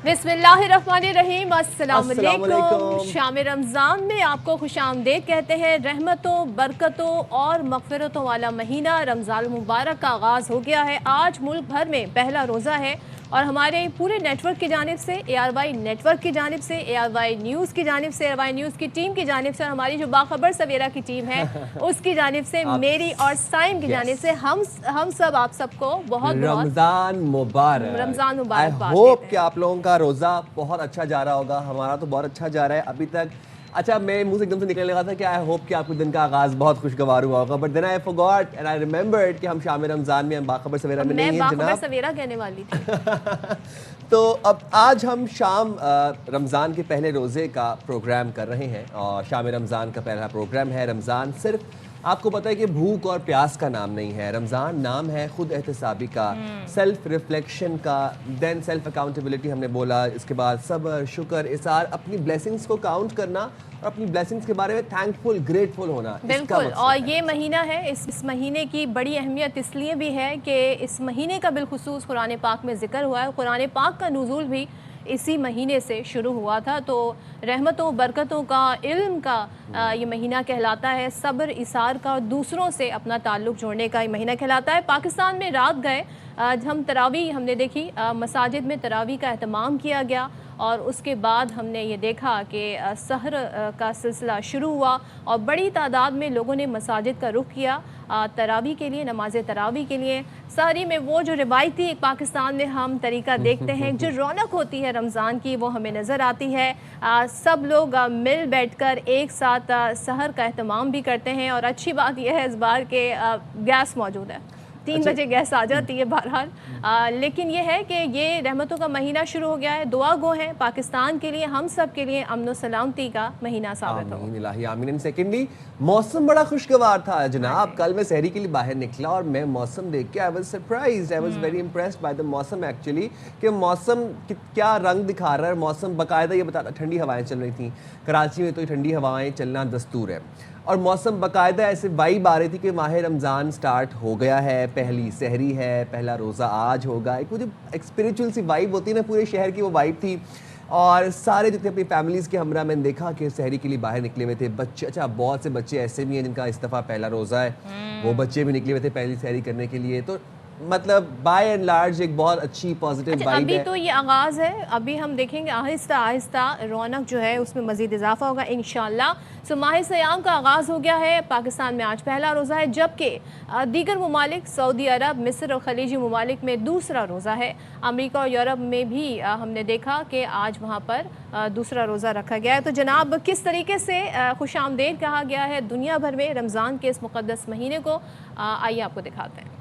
बिस्मिल्लाहिर्रहमानिर्रहीम, अस्सलाम वालेकुम। शाम रमज़ान में आपको खुशामदीद कहते हैं। रहमतों, बरकतों और मग़फ़िरतों वाला महीना रमज़ान मुबारक का आगाज़ हो गया है। आज मुल्क भर में पहला रोज़ा है और हमारे पूरे नेटवर्क की जानिब से, ARY नेटवर्क की जानिब से, ARY न्यूज़ की जानिब से, ARY न्यूज़ की टीम की जानिब से और हमारी जो बाखबर सवेरा की टीम है उसकी जानिब से, मेरी और साइम की जानिब से हम सब आप सबको बहुत रमज़ान मुबारक। रमज़ान मुबारक। आई होप कि आप लोगों का रोज़ा बहुत अच्छा जा रहा होगा। हमारा तो बहुत अच्छा जा रहा है अभी तक। अच्छा, मेरे मुंह से एकदम से निकलने लगा था कि आई होप कि आपके दिन का आगाज़ बहुत खुशगवार हुआ होगा, but then I forgot and I remembered कि हम शाम रमज़ान में हम बाखबर सवेरा में नहीं हैं जनाब। सवेरा कहने वाली थी। तो अब आज हम शाम रमज़ान के पहले रोज़े का प्रोग्राम कर रहे हैं और शाम रमज़ान का पहला प्रोग्राम है। रमज़ान सिर्फ आपको पता है कि भूख और प्यास का नाम नहीं है। रमज़ान नाम है खुद एहतसाबी का, सेल्फ रिफ्लेक्शन का, देन सेल्फ अकाउंटेबिलिटी हमने बोला, इसके बाद सब्र, शुक्र, इसार, अपनी ब्लेसिंग्स को काउंट करना और अपनी ब्लेसिंग्स के बारे में थैंकफुल, ग्रेटफुल होना। बिल्कुल। और ये महीना है, इस महीने की बड़ी अहमियत इसलिए भी है कि इस महीने का बिलखुसूस कुरान पाक में ज़िक्र हुआ है। कुरान पाक का नुज़ूल भी इसी महीने से शुरू हुआ था। तो रहमतों, बरकतों का, इल्म का ये महीना कहलाता है। सब्र, इसार का और दूसरों से अपना ताल्लुक़ जोड़ने का ये महीना कहलाता है। पाकिस्तान में रात गए हम तरावी हमने देखी, मसाजिद में तरावी का एहतमाम किया गया और उसके बाद हमने ये देखा कि सहर का सिलसिला शुरू हुआ और बड़ी तादाद में लोगों ने मसाजिद का रुख किया तरावी के लिए, नमाज तरावी के लिए। सहरी में वो जो रिवायती एक पाकिस्तान में हम तरीका देखते हैं, जो रौनक होती है रमज़ान की, वो हमें नज़र आती है। सब लोग मिल बैठकर एक साथ सहर का एहतमाम भी करते हैं और अच्छी बात यह है इस बार के गैस मौजूद है, 3 बजे गैस आ जाती है बहरहाल। लेकिन ये है कि ये रहमतों का महीना शुरू हो गया है। दुआ गो है पाकिस्तान के लिए, हम सब के लिए अमन सलामती का महीना साबित हो। आमीन। सेकेंडली, मौसम बड़ा खुशगवार था जनाब। कल मैं सहरी के लिए बाहर निकला और मैं मौसम देख के I was surprised, I was very impressed by the मौसम एक्चुअली, कि मौसम क्या रंग दिखा रहा है। मौसम बाकायदा ये बता, ठंडी हवाएं चल रही थी कराची में, तो ठंडी हवाएं चलना दस्तूर है और मौसम बाकायदा ऐसे वाइब आ रही थी कि माह रमज़ान स्टार्ट हो गया है, पहली सहरी है, पहला रोज़ा आज होगा। एक मुझे एक स्पिरिचुअल सी वाइब होती है ना, पूरे शहर की वो वाइब थी। और सारे जितने अपनी फैमिलीज़ के हमरा मैंने देखा कि सहरी के लिए बाहर निकले हुए थे बच्चे। अच्छा, बहुत से बच्चे ऐसे भी हैं जिनका इस दफ़ा पहला रोज़ा है, वो बच्चे भी निकले हुए थे पहली सहरी करने के लिए। तो मतलब बाय एंड लार्ज एक बहुत अच्छी पॉजिटिव वाइब अभी है। तो ये आगाज़ है, अभी हम देखेंगे आहिस्ता आहिस्ता रौनक जो है उसमें मज़ीद इजाफा होगा इंशाल्लाह। सो माह सयाम का आगाज़ हो गया है। पाकिस्तान में आज पहला रोज़ा है, जबकि दीगर ममालिक सऊदी अरब, मिस्र और खलीजी ममालिक में दूसरा रोज़ा है। अमेरिका और यूरोप में भी हमने देखा कि आज वहाँ पर दूसरा रोज़ा रखा गया है। तो जनाब, किस तरीके से खुशामदीद कहा गया है दुनिया भर में रमज़ान के इस मुक़द्दस महीने को, आइए आपको दिखाते हैं।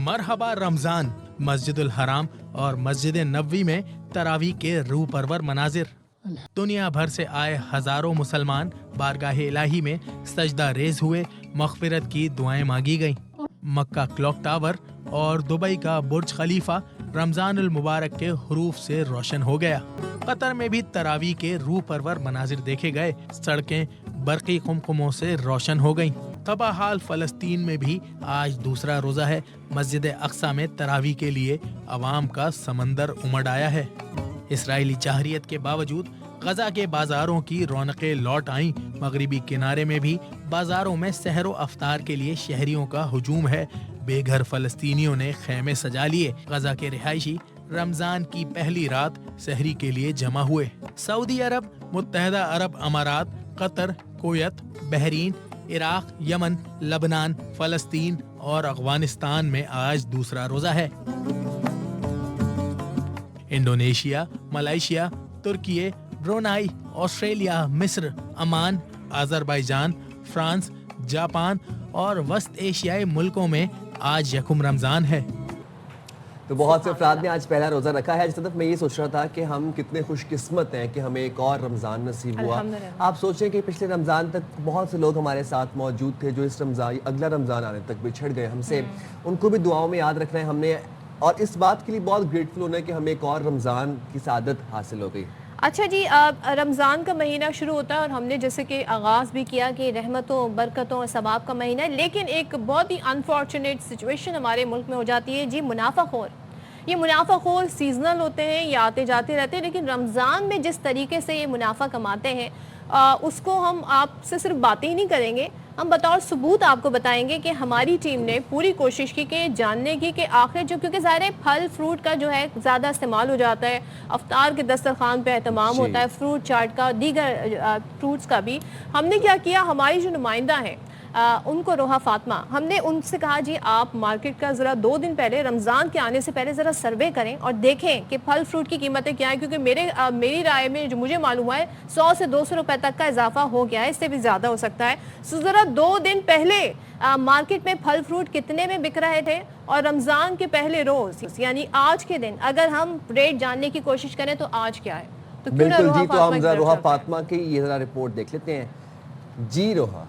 मरहबा रमज़ान। मस्जिदुल हराम और मस्जिद नबवी में तरावी के रूह परवर मनाजिर। दुनिया भर से आए हजारों मुसलमान बारगाह इलाही में सजदा रेज हुए, मग़फ़िरत की दुआएं मांगी गईं। मक्का क्लॉक टावर और दुबई का बुर्ज खलीफा रमज़ानुल मुबारक के हुरूफ से रोशन हो गया। कतर में भी तरावी के रूह परवर मनाजिर देखे गए। सड़कें बरक़ी कुमकुमों से रोशन हो गईं। तबाहाल फ़लस्तीन में भी आज दूसरा रोज़ा है। मस्जिद अक्सा में तरावी के लिए अवाम का समंदर उमड़ आया है। इसराइली चाहरियत के बावजूद गजा के बाजारों की रौनकें लौट आईं। मगरिबी किनारे में भी बाजारों में सहरो अफ्तार के लिए शहरियों का हुजूम है। बेघर फ़लस्तीनियों ने खेमे सजा लिए। गजा के रिहायशी रमजान की पहली रात सहरी के लिए जमा हुए। सऊदी अरब, मुत्तहदा अरब अमारात, कतर, कुवैत, बहरीन, इराक, यमन, लबनान, फ़लस्तीन और अफगानिस्तान में आज दूसरा रोज़ा है। इंडोनेशिया, मलेशिया, तुर्की, ब्रुनाई, ऑस्ट्रेलिया, मिस्र, अमान, अज़रबैजान, फ्रांस, जापान और वस्त एशियाई मुल्कों में आज यकुम रमज़ान है। तो बहुत से अफराद ने आज पहला रोज़ा रखा है। जिस तरफ मैं ये सोच रहा था कि हम कितने खुशकिस्मत हैं कि हमें एक और रमज़ान नसीब हुआ। आप सोचें कि पिछले रमज़ान तक बहुत से लोग हमारे साथ मौजूद थे जो इस रमज़ान, अगला रमज़ान आने तक बिछड़ गए हमसे। उनको भी दुआओं में याद रखना है हमने, और इस बात के लिए बहुत ग्रेटफुल होना है कि हमें एक और रमज़ान की सादत हासिल हो गई। अच्छा जी, रमज़ान का महीना शुरू होता है और हमने जैसे कि आगाज़ भी किया कि रहमतों, बरकतों और सवाब का महीना है, लेकिन एक बहुत ही अनफॉर्चुनेट सिचुएशन हमारे मुल्क में हो जाती है जी, मुनाफाखोर। ये मुनाफाखोर सीजनल होते हैं, ये आते जाते रहते हैं, लेकिन रमज़ान में जिस तरीके से ये मुनाफा कमाते हैं उसको हम आपसे सिर्फ बातें ही नहीं करेंगे, हम बतौर सबूत आपको बताएंगे कि हमारी टीम ने पूरी कोशिश की कि जानने की कि आखिर जो, क्योंकि ज़ाहिर है फल फ्रूट का जो है ज़्यादा इस्तेमाल हो जाता है, अफ्तार के दस्तरखान पे एहतमाम होता है, फ्रूट चाट का, दीगर फ्रूट्स का भी। हमने क्या किया, हमारी जो नुमाइंदा है उनको रोहा फातिमा, हमने उनसे कहा जी आप मार्केट का ज़रा 2 दिन पहले रमज़ान के आने से पहले ज़रा सर्वे करें और देखें कि फल फ्रूट की कीमतें क्या है, क्योंकि मेरी राय में जो मुझे मालूम हुआ है 100 से 200 रुपए तक का इजाफा हो गया है, इससे भी ज़्यादा हो सकता है। सो ज़रा 2 दिन पहले मार्केट में फल फ्रूट कितने में बिक रहे थे और रमज़ान के पहले रोज़ यानी आज के दिन अगर हम रेट जानने की कोशिश करें तो आज क्या है, तो क्यों ना बिल्कुल जी, तो हम जरा रोहा फातिमा फातिमा की ये जरा रिपोर्ट देख लेते हैं जी। रोहा,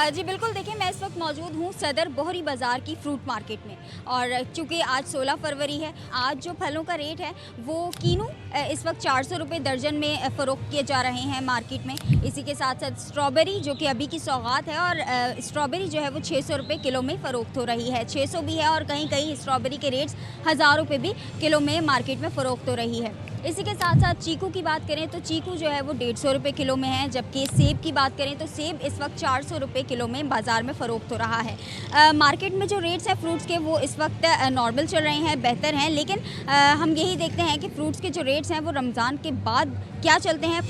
जी बिल्कुल, देखिए मैं इस वक्त मौजूद हूँ सदर बोहरी बाज़ार की फ्रूट मार्केट में, और चूँकि आज 16 फरवरी है, आज जो फलों का रेट है वो कीनू इस वक्त 400 रुपये दर्जन में फ़रोख्त किए जा रहे हैं मार्केट में। इसी के साथ साथ स्ट्रॉबेरी जो कि अभी की सौगात है, और स्ट्रॉबेरी जो है वो 600 रुपये किलो में फ़रोख्त हो रही है, 600 भी है और कहीं कहीं स्ट्रॉबेरी के रेट्स 1000 रुपये भी किलो में मार्केट में फ़रोख्त हो रही है। इसी के साथ साथ चीकू की बात करें तो चीकू जो है वो 150 रुपये किलो में है, जबकि सेब की बात करें तो सेब इस वक्त 400 रुपये किलो में बाज़ार में फ़रोख्त हो रहा है। मार्केट में जो रेट्स हैं फ्रूट्स के वो इस वक्त नॉर्मल चल रहे हैं, बेहतर हैं, लेकिन हम यही देखते हैं कि फ्रूट्स के जो रेट्स हैं वो रमज़ान के बाद क्या चलते हैं।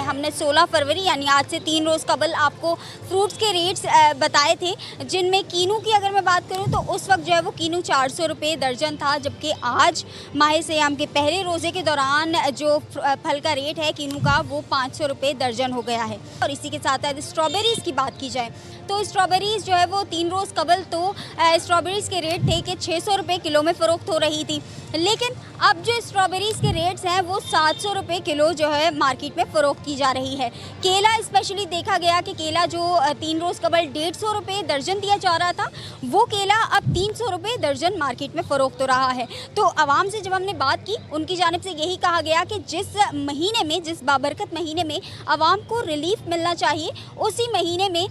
हमने 16 फरवरी यानी आज से 3 रोज़ कबल आपको फ्रूट्स के रेट्स बताए थे, जिनमें कीनू की अगर मैं बात करूं तो उस वक्त जो है वो कीनू 400 रुपये दर्जन था, जबकि आज माह सियाम के पहले रोज़े के दौरान जो फल का रेट है कीनू का वो 500 रुपये दर्जन हो गया है। और इसी के साथ साथ स्ट्रॉबेरीज़ की बात की जाए तो स्ट्रॉबेरीज़ जो है वो 3 रोज़ कबल तो स्ट्रॉबेरीज़ के रेट थे कि 600 रुपये किलो में फ़रोख्त हो रही थी, लेकिन अब जो स्ट्रॉबेरीज़ के रेट्स हैं वो 700 रुपये किलो जो है मार्केट में फ़रोख्त की जा रही है। केला स्पेशली देखा गया कि केला जो 3 रोज़ कबल 150 रुपये दर्जन दिया जा रहा था, वो केला अब 300 रुपये दर्जन मार्केट में फ़रोख्त हो रहा है। तो आवाम से जब हमने बात की, उनकी जानिब से यही कहा गया कि जिस महीने में, जिस बाबरकत महीने में आवाम को रिलीफ मिलना चाहिए, उसी महीने में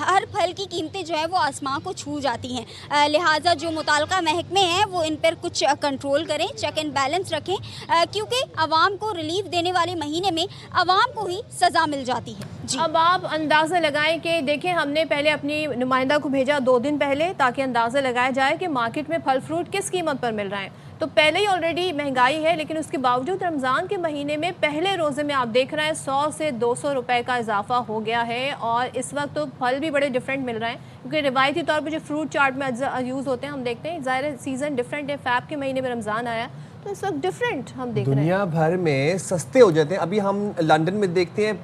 हर फल की कीमतें जो है वो आसमान को छू जाती हैं। लिहाजा जो मुताल्लिका महकमे हैं वो इन पर कुछ कंट्रोल करें, चेक एंड बैलेंस रखें, क्योंकि आवाम को रिलीफ देने वाले महीने में आवाम को ही सज़ा मिल जाती है। जी। अब आप अंदाज़ा लगाएं कि देखें, हमने पहले अपनी नुमाइंदा को भेजा 2 दिन पहले ताकि अंदाज़ा लगाया जाए कि मार्केट में फल फ्रूट किस कीमत पर मिल रहे हैं। तो पहले ही ऑलरेडी महंगाई है, लेकिन उसके बावजूद रमज़ान के महीने में पहले रोज़े में आप देख रहे हैं 100 से 200 रुपए का इजाफा हो गया है, और इस वक्त तो फल भी बड़े डिफरेंट मिल रहे हैं, क्योंकि रिवायती तौर पर जो फ्रूट चाट में यूज़ होते हैं हम देखते हैं, ज़ाहिर सीज़न डिफरेंट है, फ़ैब के महीने में रमज़ान आया तो इस वक्त डिफरेंट हम देख रहे हैं। दुनिया भर में सस्ते हो जाते हैं। अभी हम लंदन में देखते हैं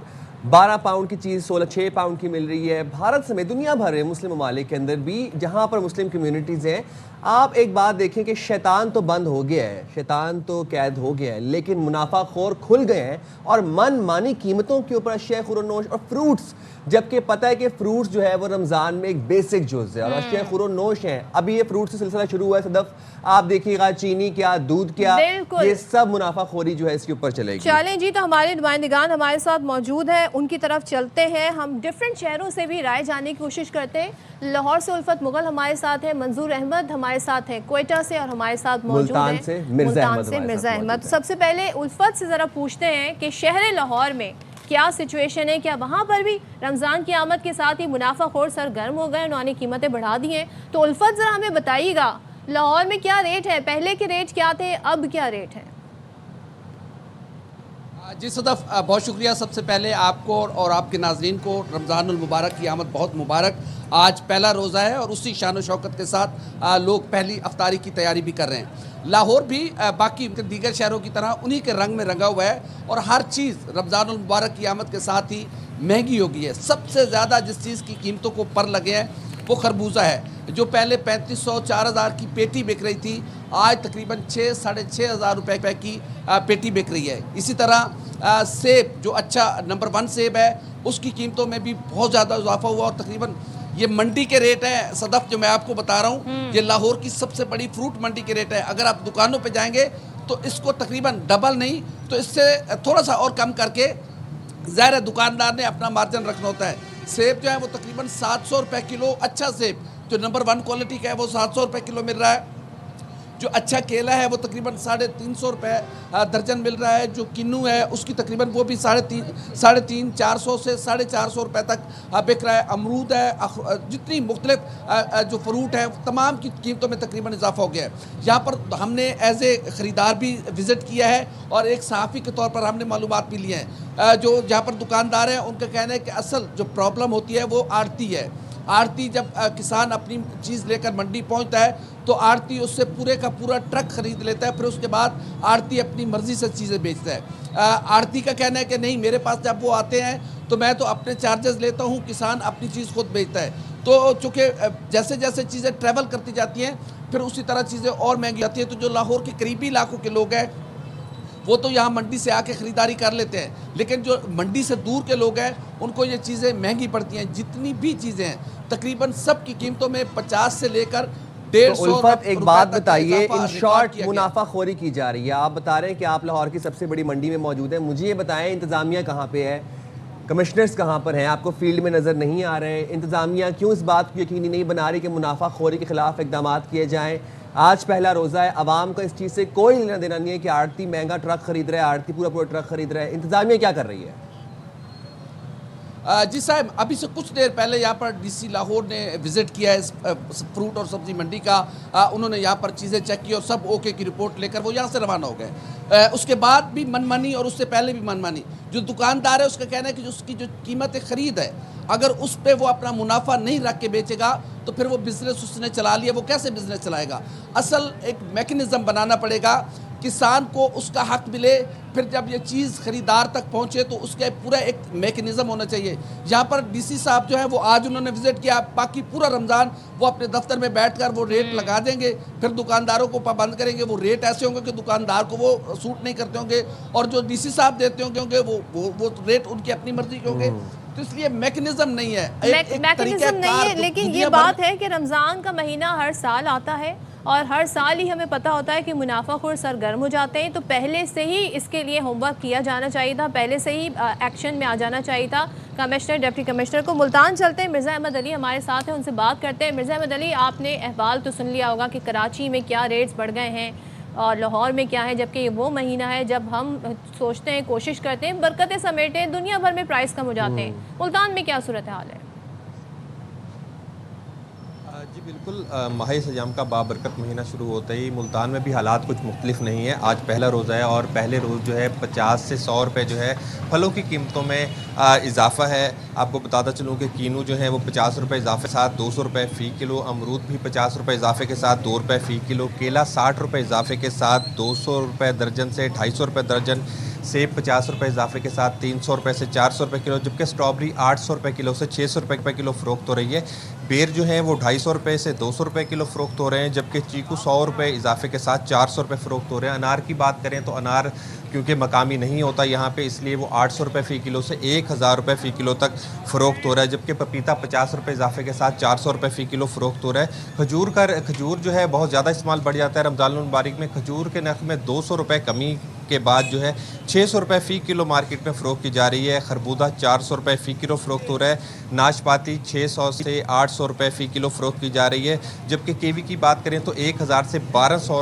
12 पाउंड की चीज़ 6 पाउंड की मिल रही है। भारत समेत दुनिया भर में मुस्लिम ममालिक के अंदर भी जहाँ पर मुस्लिम कम्युनिटीज़ हैं, आप एक बात देखें कि शैतान तो बंद हो गया है, शैतान तो कैद हो गया है, लेकिन मुनाफाखोर खुल गए हैं और मन मानी कीमतों के ऊपर अशिया खुरोनोश और फ्रूट्स, जबकि पता है कि फ्रूट्स जो है वो रमज़ान में एक बेसिक जुज़ है और अशिया खुरोनोश है। अभी ये फ्रूट से सिलसिला शुरू हुआ है सदफ, आप देखिएगा चीनी क्या, दूध क्या, ये सब मुनाफाखोरी जो है इसके ऊपर चलेगी। चलें जी, तो हमारे नुमाइंदगान हमारे साथ मौजूद है, उनकी तरफ चलते हैं। हम डिफरेंट शहरों से भी राय जानने की कोशिश करते हैं। लाहौर से उल्फत मुगल हमारे साथ है, मंजूर अहमद हमारे साथ है क्वेटा से, और हमारे साथ मौजूद है मुल्तान से मिर्ज़ा अहमद। सबसे पहले उल्फत से ज़रा पूछते हैं कि शहर लाहौर में क्या सिचुएशन है, क्या वहाँ पर भी रमज़ान की आमद के साथ ही मुनाफाखोर सरगर्म हो गए, उन्होंने कीमतें बढ़ा दी हैं? तो उल्फत ज़रा हमें बताइएगा लाहौर में क्या रेट है, पहले के रेट क्या थे, अब क्या रेट है? जी सदफ, बहुत शुक्रिया सबसे पहले आपको और आपके नाजरीन को रमज़ानुल मुबारक की आमद बहुत मुबारक। आज पहला रोज़ा है और उसी शान शौकत के साथ लोग पहली अफ्तारी की तैयारी भी कर रहे हैं। लाहौर भी बाकी दीगर शहरों की तरह उन्हीं के रंग में रंगा हुआ है और हर चीज़ रमज़ानुल मुबारक की आमद के साथ ही महंगी हो गई है। सबसे ज़्यादा जिस चीज़ की कीमतों को पर लगे हैं वो खरबूजा है, जो पहले 3500 4000 की पेटी बिक रही थी, आज तकरीबन 6 साढ़े 6 हज़ार रुपये की पेटी बिक रही है। इसी तरह सेब, जो अच्छा नंबर 1 सेब है, उसकी कीमतों में भी बहुत ज़्यादा इजाफा हुआ और तकरीबन ये मंडी के रेट है सदफ, जो मैं आपको बता रहा हूँ, ये लाहौर की सबसे बड़ी फ्रूट मंडी के रेट है। अगर आप दुकानों पे जाएंगे तो इसको तकरीबन डबल नहीं तो इससे थोड़ा सा और कम करके ज़ाहिर है दुकानदार ने अपना मार्जिन रखना होता है। सेब जो है वो तकरीबन 700 रुपये किलो, अच्छा सेब जो नंबर 1 क्वालिटी का है वो 700 रुपये किलो मिल रहा है। जो अच्छा केला है वो तकरीबन 350 रुपये दर्जन मिल रहा है। जो किन्नू है उसकी तकरीबन वो भी 350 400 से 450 रुपये तक बिक रहा है। अमरूद है, जितनी मुख्तलिफ जो फ्रूट है तमाम की कीमतों में तकरीबन इजाफा हो गया है। यहाँ पर हमने एज ए ख़रीदार भी विज़िट किया है और एक सहाफ़ी के तौर पर हमने मालूमात भी लिए हैं। जो जहाँ पर दुकानदार हैं उनका कहना है कि असल जो प्रॉब्लम होती है वो आड़ती है। आड़ती जब किसान अपनी चीज़ लेकर मंडी पहुंचता है तो आड़ती उससे पूरे का पूरा ट्रक खरीद लेता है, फिर उसके बाद आड़ती अपनी मर्ज़ी से चीज़ें बेचता है। आड़ती का कहना है कि नहीं, मेरे पास जब वो आते हैं तो मैं तो अपने चार्जेस लेता हूँ, किसान अपनी चीज़ खुद बेचता है। तो चूँकि जैसे जैसे चीज़ें ट्रैवल करती जाती हैं फिर उसी तरह चीज़ें और महंगी आती हैं। तो जो लाहौर के करीबी इलाकों के लोग हैं वो तो यहाँ मंडी से आके ख़रीदारी कर लेते हैं, लेकिन जो मंडी से दूर के लोग हैं उनको ये चीज़ें महंगी पड़ती हैं। जितनी भी चीज़ें हैं तकरीबन सब की कीमतों में 50 से लेकर 150 तो उल्फत एक बात बताइए, इन शॉर्ट किया गया। मुनाफाखोरी की जा रही है। आप बता रहे हैं कि आप लाहौर की सबसे बड़ी मंडी में मौजूद हैं। मुझे ये बताएं इंतज़ामिया कहाँ पे है, कमिश्नर्स कहाँ पर हैं, आपको फील्ड में नज़र नहीं आ रहे? इंतज़ामिया क्यों इस बात को यकीनी नहीं बना रही कि मुनाफाखोरी के खिलाफ इकदाम किए जाएँ? आज पहला रोज़ा है, आवाम का इस चीज़ से कोई लेना देना नहीं है कि आड़ती महंगा ट्रक खरीद रहा है, आड़ती पूरा पूरा ट्रक खरीद रहा है। इंतज़ामिया क्या कर रही है? जी साहब, अभी से कुछ देर पहले यहाँ पर डीसी लाहौर ने विज़िट किया है इस फ्रूट और सब्ज़ी मंडी का। उन्होंने यहाँ पर चीज़ें चेक की और सब ओके की रिपोर्ट लेकर वो यहाँ से रवाना हो गए। उसके बाद भी मनमानी और उससे पहले भी मनमानी। जो दुकानदार है उसका कहना है कि उसकी जो कीमत ख़रीद है अगर उस पर वो अपना मुनाफा नहीं रख के बेचेगा तो फिर वो बिज़नेस उसने चला लिया, वो कैसे बिज़नेस चलाएगा? असल एक मैकेनिज़्म बनाना पड़ेगा, किसान को उसका हक मिले, फिर जब ये चीज़ ख़रीदार तक पहुँचे तो उसका पूरा एक मैकेनिज़्म होना चाहिए। यहाँ पर डीसी साहब जो है वो आज उन्होंने विज़िट किया, बाकी पूरा रमज़ान वो अपने दफ्तर में बैठकर वो रेट लगा देंगे, फिर दुकानदारों को पाबंद करेंगे। वो रेट ऐसे होंगे कि दुकानदार को वो सूट नहीं करते होंगे और जो डीसी साहब देते होंगे वो रेट उनकी अपनी मर्जी के होंगे। तो इसलिए मैकेनिज्म नहीं है, मैकेनिज्म नहीं है। लेकिन ये बात है कि रमज़ान का महीना हर साल आता है और हर साल ही हमें पता होता है कि मुनाफाखोर सरगर्म हो जाते हैं। तो पहले से ही इसके लिए होमवर्क किया जाना चाहिए था, पहले से ही एक्शन में आ जाना चाहिए था। कमिश्नर, डिप्टी कमिश्नर को मुल्तान चलते हैं, मिर्ज़ा अहमद अली हमारे साथ हैं, उनसे बात करते हैं। मिर्ज़ा अहमद अली, आपने अहवाल तो सुन लिया होगा कि कराची में क्या रेट्स बढ़ गए हैं और लाहौर में क्या है, जबकि ये वो महीना है जब हम सोचते हैं, कोशिश करते हैं, बरकतें समेटें, दुनिया भर में प्राइस कम हो जाते हैं। मुल्तान में क्या सूरत हाल है? जी बिल्कुल, माह सयाम का बाबरकत महीना शुरू होते ही मुल्तान में भी हालात कुछ मुख्तलिफ नहीं है। आज पहला रोज़ा है और पहले रोज़ जो है 50 से 100 रुपये जो है फलों की कीमतों में इजाफ़ा है। आपको बताता चलूँ कि कीनू जो है वो 50 रुपये इजाफे के साथ 200 रुपये फ़ी किलो, अमरूद भी 50 रुपये इजाफे के साथ 2 रुपये फ़ी किलो, केला 60 रुपये इजाफे के साथ 200 रुपये दर्जन से 250 रुपये दर्जन, सेब 50 रुपये इजाफे के साथ 300 रुपये से 400 रुपये किलो, जबकि स्ट्रॉबेरी 800 रुपये किलो से 600 रुपये किलो फ़रोख्त हो रही है। बेर जो है वो 250 रुपये से 200 रुपये किलो फ़रोख्त हो रहे हैं, जबकि चीकू 100 रुपये इजाफे के साथ 400 रुपये फ़रोख्त हो रहे हैं। अनार की बात करें तो अनार क्योंकि मकामी नहीं होता यहाँ पे, इसलिए वो 800 रुपये फ़ी किलो से 1000 रुपये फ़ी किलो तक फ़रोख्त हो रहा है, जबकि पपीता 50 रुपये इजाफे के साथ 400 रुपये फ़ी किलो फ़रोख्त हो रहा है। खजूर जो है बहुत ज़्यादा इस्तेमाल बढ़ जाता है रमज़ान मुबारक में। खजूर के नर्ख में 200 रुपये कमी के बाद जो है 600 रुपये फ़ी किलो मार्केट में फ़रोख्त की जा रही है। खरबूजा 400 रुपये फ़ी किलो फ़रोख्त हो रहा है। नाशपाती 600 से 800 रुपये फ़ी किलो फ़रोख्त की जा रही है, जबकि कीवी की बात करें तो 1000 से 1200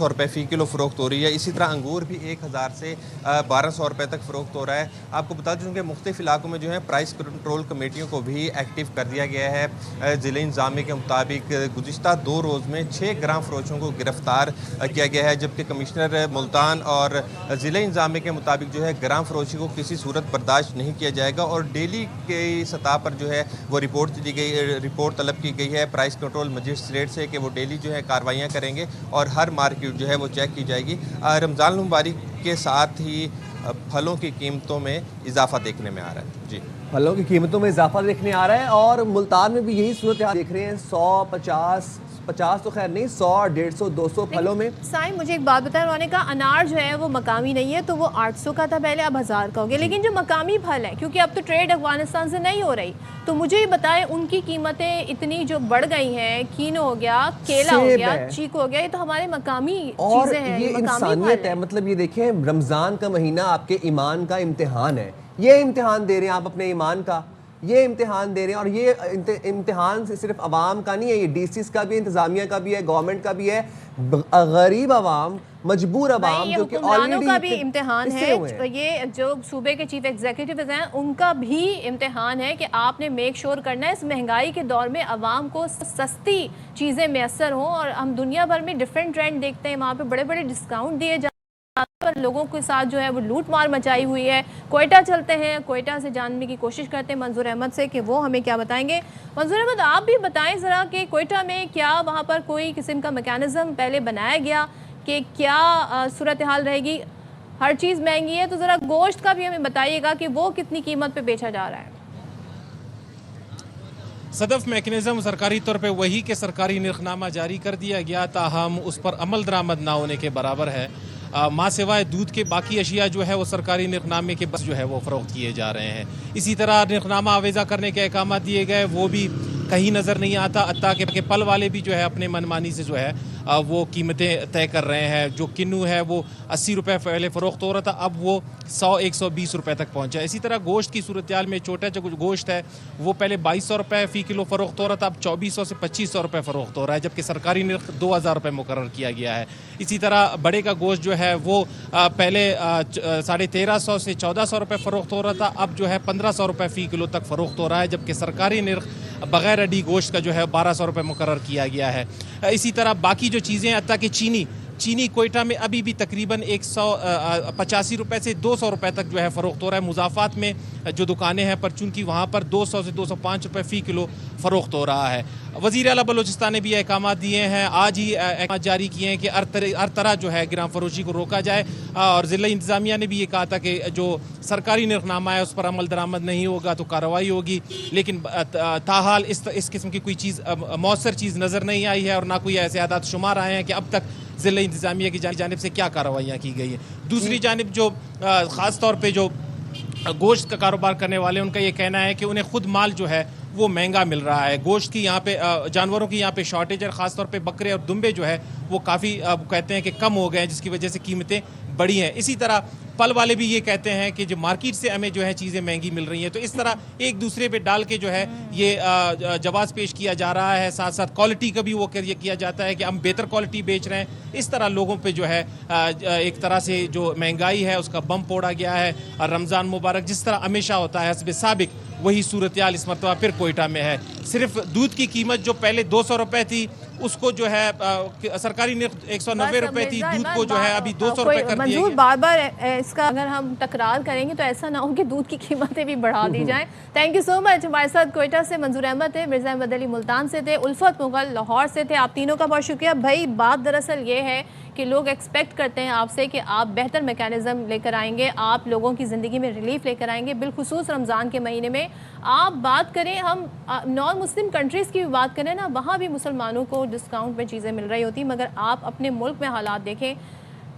रुपये फ़ी किलो फ़रोख्त हो रही है। इसी तरह अंगूर भी 1000 से 1200 रुपये तक फ़रोख्त हो रहा है। आपको बता दूँ कि मुख्तलिफ इलाकों में जो है प्राइस कंट्रोल कमेटियों को भी एक्टिव कर दिया गया है। ज़िला इंतज़ामिया के मुताबिक गुज़िश्ता 2 रोज़ में 6 ग्राम फ़रोशों को गिरफ़्तार किया गया है, जबकि कमिश्नर मुल्तान और ज़िला इंतज़ामिया के मुताबिक जो है ग्राम फ़रोशी को किसी सूरत बर्दाश्त नहीं किया जाएगा और डेली के सतह पर जो है वो रिपोर्ट तलब की गई है प्राइस कंट्रोल मजिस्ट्रेट से कि वो डेली जो है कार्रवाई करेंगे और हर मार्केट जो है वो चेक की जाएगी। रमज़ान मुबारक के साथ ही फलों की कीमतों में इजाफा देखने में आ रहा है। जी। फलों की कीमतों में इजाफा देखने आ रहा है और मुल्तान में भी यही सूरत हाल देख रहे हैं। 100, 50 तो खैर नहीं, 100, 150, 200 फलों में। साईं मुझे एक बात बताएं, उन्होंने कहा अनार जो है वो मकामी नहीं है, तो वो 800 का था पहले, अब 1000 का हो गया। लेकिन जो मकामी फल है, क्योंकि अब तो ट्रेड अफगानिस्तान से नहीं हो रही, तो मुझे ये बताएं उनकी कीमतें इतनी जो बढ़ गई हैं। कीनो हो गया, केला हो गया, चीकू हो गया, ये तो हमारे मकामी और चीजें हैं, ये मकामी इंसानियत फल है। मतलब ये देखें, रमजान का महीना आपके ईमान का इम्तिहान है। ये इम्तिहान दे रहे हैं आप अपने ईमान का, ये इम्तिहान दे रहे हैं। और ये इम्तिहान से सिर्फ अवाम का नहीं है, ये डीसीस का भी, इंतजामिया का भी है, गवर्नमेंट का भी है। गरीब अवाम, मजबूर अवाम जो कि ऑलरेडी का भी इम्तिहान है। ये जो सूबे के चीफ एग्जीक्यूटिव हैं उनका भी इम्तिहान है कि आपने मेक श्योर करना है इस महंगाई के दौर में अवाम को सस्ती चीज़ें मैसर हों। और हम दुनिया भर में डिफरेंट ट्रेंड देखते हैं, वहाँ पे बड़े बड़े डिस्काउंट दिए जाते पर लोगों के साथ जो है वो लूट मार मचाई हुई है। कोयटा चलते हैं, कोयटा से जानने की कोशिश करते हैं मंजूर अहमद से कि वो हमें क्या बताएंगे। मंजूर अहमद, आप भी बताएं ज़रा कि कोयटा में क्या वहाँ पर कोई किस्म का मैकेनिज़्म पहले बनाया गया कि क्या सूरत हाल रहेगी? हर चीज़ महंगी है, तो ज़रा गोश्त का भी हमें बताइएगा कि वो कितनी कीमत पर बेचा जा रहा है। सदफ मैकेनिज़्म सरकारी तौर पे वही कि सरकारी निर्खनामा जारी कर दिया गया, ताहम उस पर अमल दरामद ना होने के बराबर है। माँ सिवाय दूध के बाकी अशिया जो है वो सरकारी निर्खनामे के बस जो है वो फ़रोख्त किए जा रहे हैं। इसी तरह निर्खनामा आवेज़ा करने के अहकाम दिए गए, वो भी कहीं नज़र नहीं आता। अत्ता के पल वाले भी जो है अपने मनमानी से जो है वो कीमतें तय कर रहे हैं। जो किन्नू है वो 80 रुपये पहले फ़रोख्त हो रहा था, अब वो 100-120 रुपये तक पहुंचा। इसी तरह गोश्त की सूरत हाल में छोटा जो गोश्त है वो पहले 2200 रुपये फ़ी किलो फ़रोख्त हो रहा था, अब 2400 से 2500 रुपये फ़रोख्त हो रहा है, जबकि सरकारी निर्ख 2000 रुपये मुकर्रर किया गया है। इसी तरह बड़े का गोश्त जो है वो पहले 1350 से 1400 रुपये फ़रोख्त हो रहा था, अब जो है 1500 रुपये फ़ी किलो तक फ़रोख्त हो रहा है, जबकि सरकारी निर्ख बग़ैर अडी गोश्त का जो है 1200 रुपये मुकर्रर किया गया है। इसी तरह बाकी जो चीज़ें अत्ता कि चीनी कोयटा में अभी भी तकरीबन 185 रुपये से 200 रुपये तक जो है फ़रोख्त हो रहा है। मुज़ाफ़ात में जो दुकानें हैं पर चूँकि वहाँ पर 200 से 205 रुपये फ़ी किलो फ़रोख्त हो रहा है। वज़ीर आला बलोचिस्तान ने भी अहकाम दिए हैं, आज ही अहकाम जारी किए हैं कि हर तरह जो है गिराम फरोशी को रोका जाए। और ज़िला इंतज़ामिया ने भी ये कहा था कि जो सरकारी निर्खनामा है उस पर अमल दरामद नहीं होगा तो कार्रवाई होगी। लेकिन ताहाल इस किस्म की कोई चीज़ मौसर चीज़ नज़र नहीं आई है और ना कोई ऐसे आदात शुमार आए हैं कि अब तक ज़िला इंतज़ामिया की जानिब से क्या कार्रवाइयाँ की गई हैं। दूसरी जानिब जो ख़ास तौर पे जो गोश्त का कारोबार करने वाले उनका ये कहना है कि उन्हें खुद माल जो है वो महंगा मिल रहा है। गोश्त की यहाँ पे जानवरों की यहाँ पे शॉर्टेज है, ख़ासतौर पे बकरे और दुम्बे जो है वो काफ़ी कहते हैं कि कम हो गए हैं, जिसकी वजह से कीमतें बढ़ी हैं। इसी तरह फल वाले भी ये कहते हैं कि जो मार्केट से हमें जो है चीज़ें महंगी मिल रही हैं। तो इस तरह एक दूसरे पे डाल के जो है ये जवाब पेश किया जा रहा है। साथ साथ क्वालिटी का भी वो किया जाता है कि हम बेहतर क्वालिटी बेच रहे हैं। इस तरह लोगों पे जो है एक तरह से जो महंगाई है उसका बम फोड़ा गया है। और रमज़ान मुबारक जिस तरह हमेशा होता है हस्ब साबिक, वही सूरत हाल इस मरतबा फिर कोयटा में है। सिर्फ दूध की कीमत जो पहले 200 रुपये थी उसको जो है सरकारी निर्ख 190 रुपये थी, दूध को जो है अभी 200 रुपये कर दिया गया। बार बार इसका अगर हम तकरार करेंगे तो ऐसा ना हो कि दूध की कीमतें भी बढ़ा दी जाएं। Thank you so much. हमारे साथ कोयटा से मंजूर अहमद थे, मिर्ज़ा अहमद अली मुल्तान से थे, उल्फत मुगल लाहौर से थे। आप तीनों का बहुत शुक्रिया भाई। बात दरअसल ये है कि लोग एक्सपेक्ट करते हैं आपसे कि आप बेहतर मैकेनिज़्म लेकर आएंगे, आप लोगों की ज़िंदगी में रिलीफ लेकर आएंगे, बिलखुसूस रमज़ान के महीने में। आप बात करें, हम नॉन मुस्लिम कंट्रीज़ की भी बात करें ना, वहाँ भी मुसलमानों को डिस्काउंट में चीज़ें मिल रही होती, मगर आप अपने मुल्क में हालात देखें,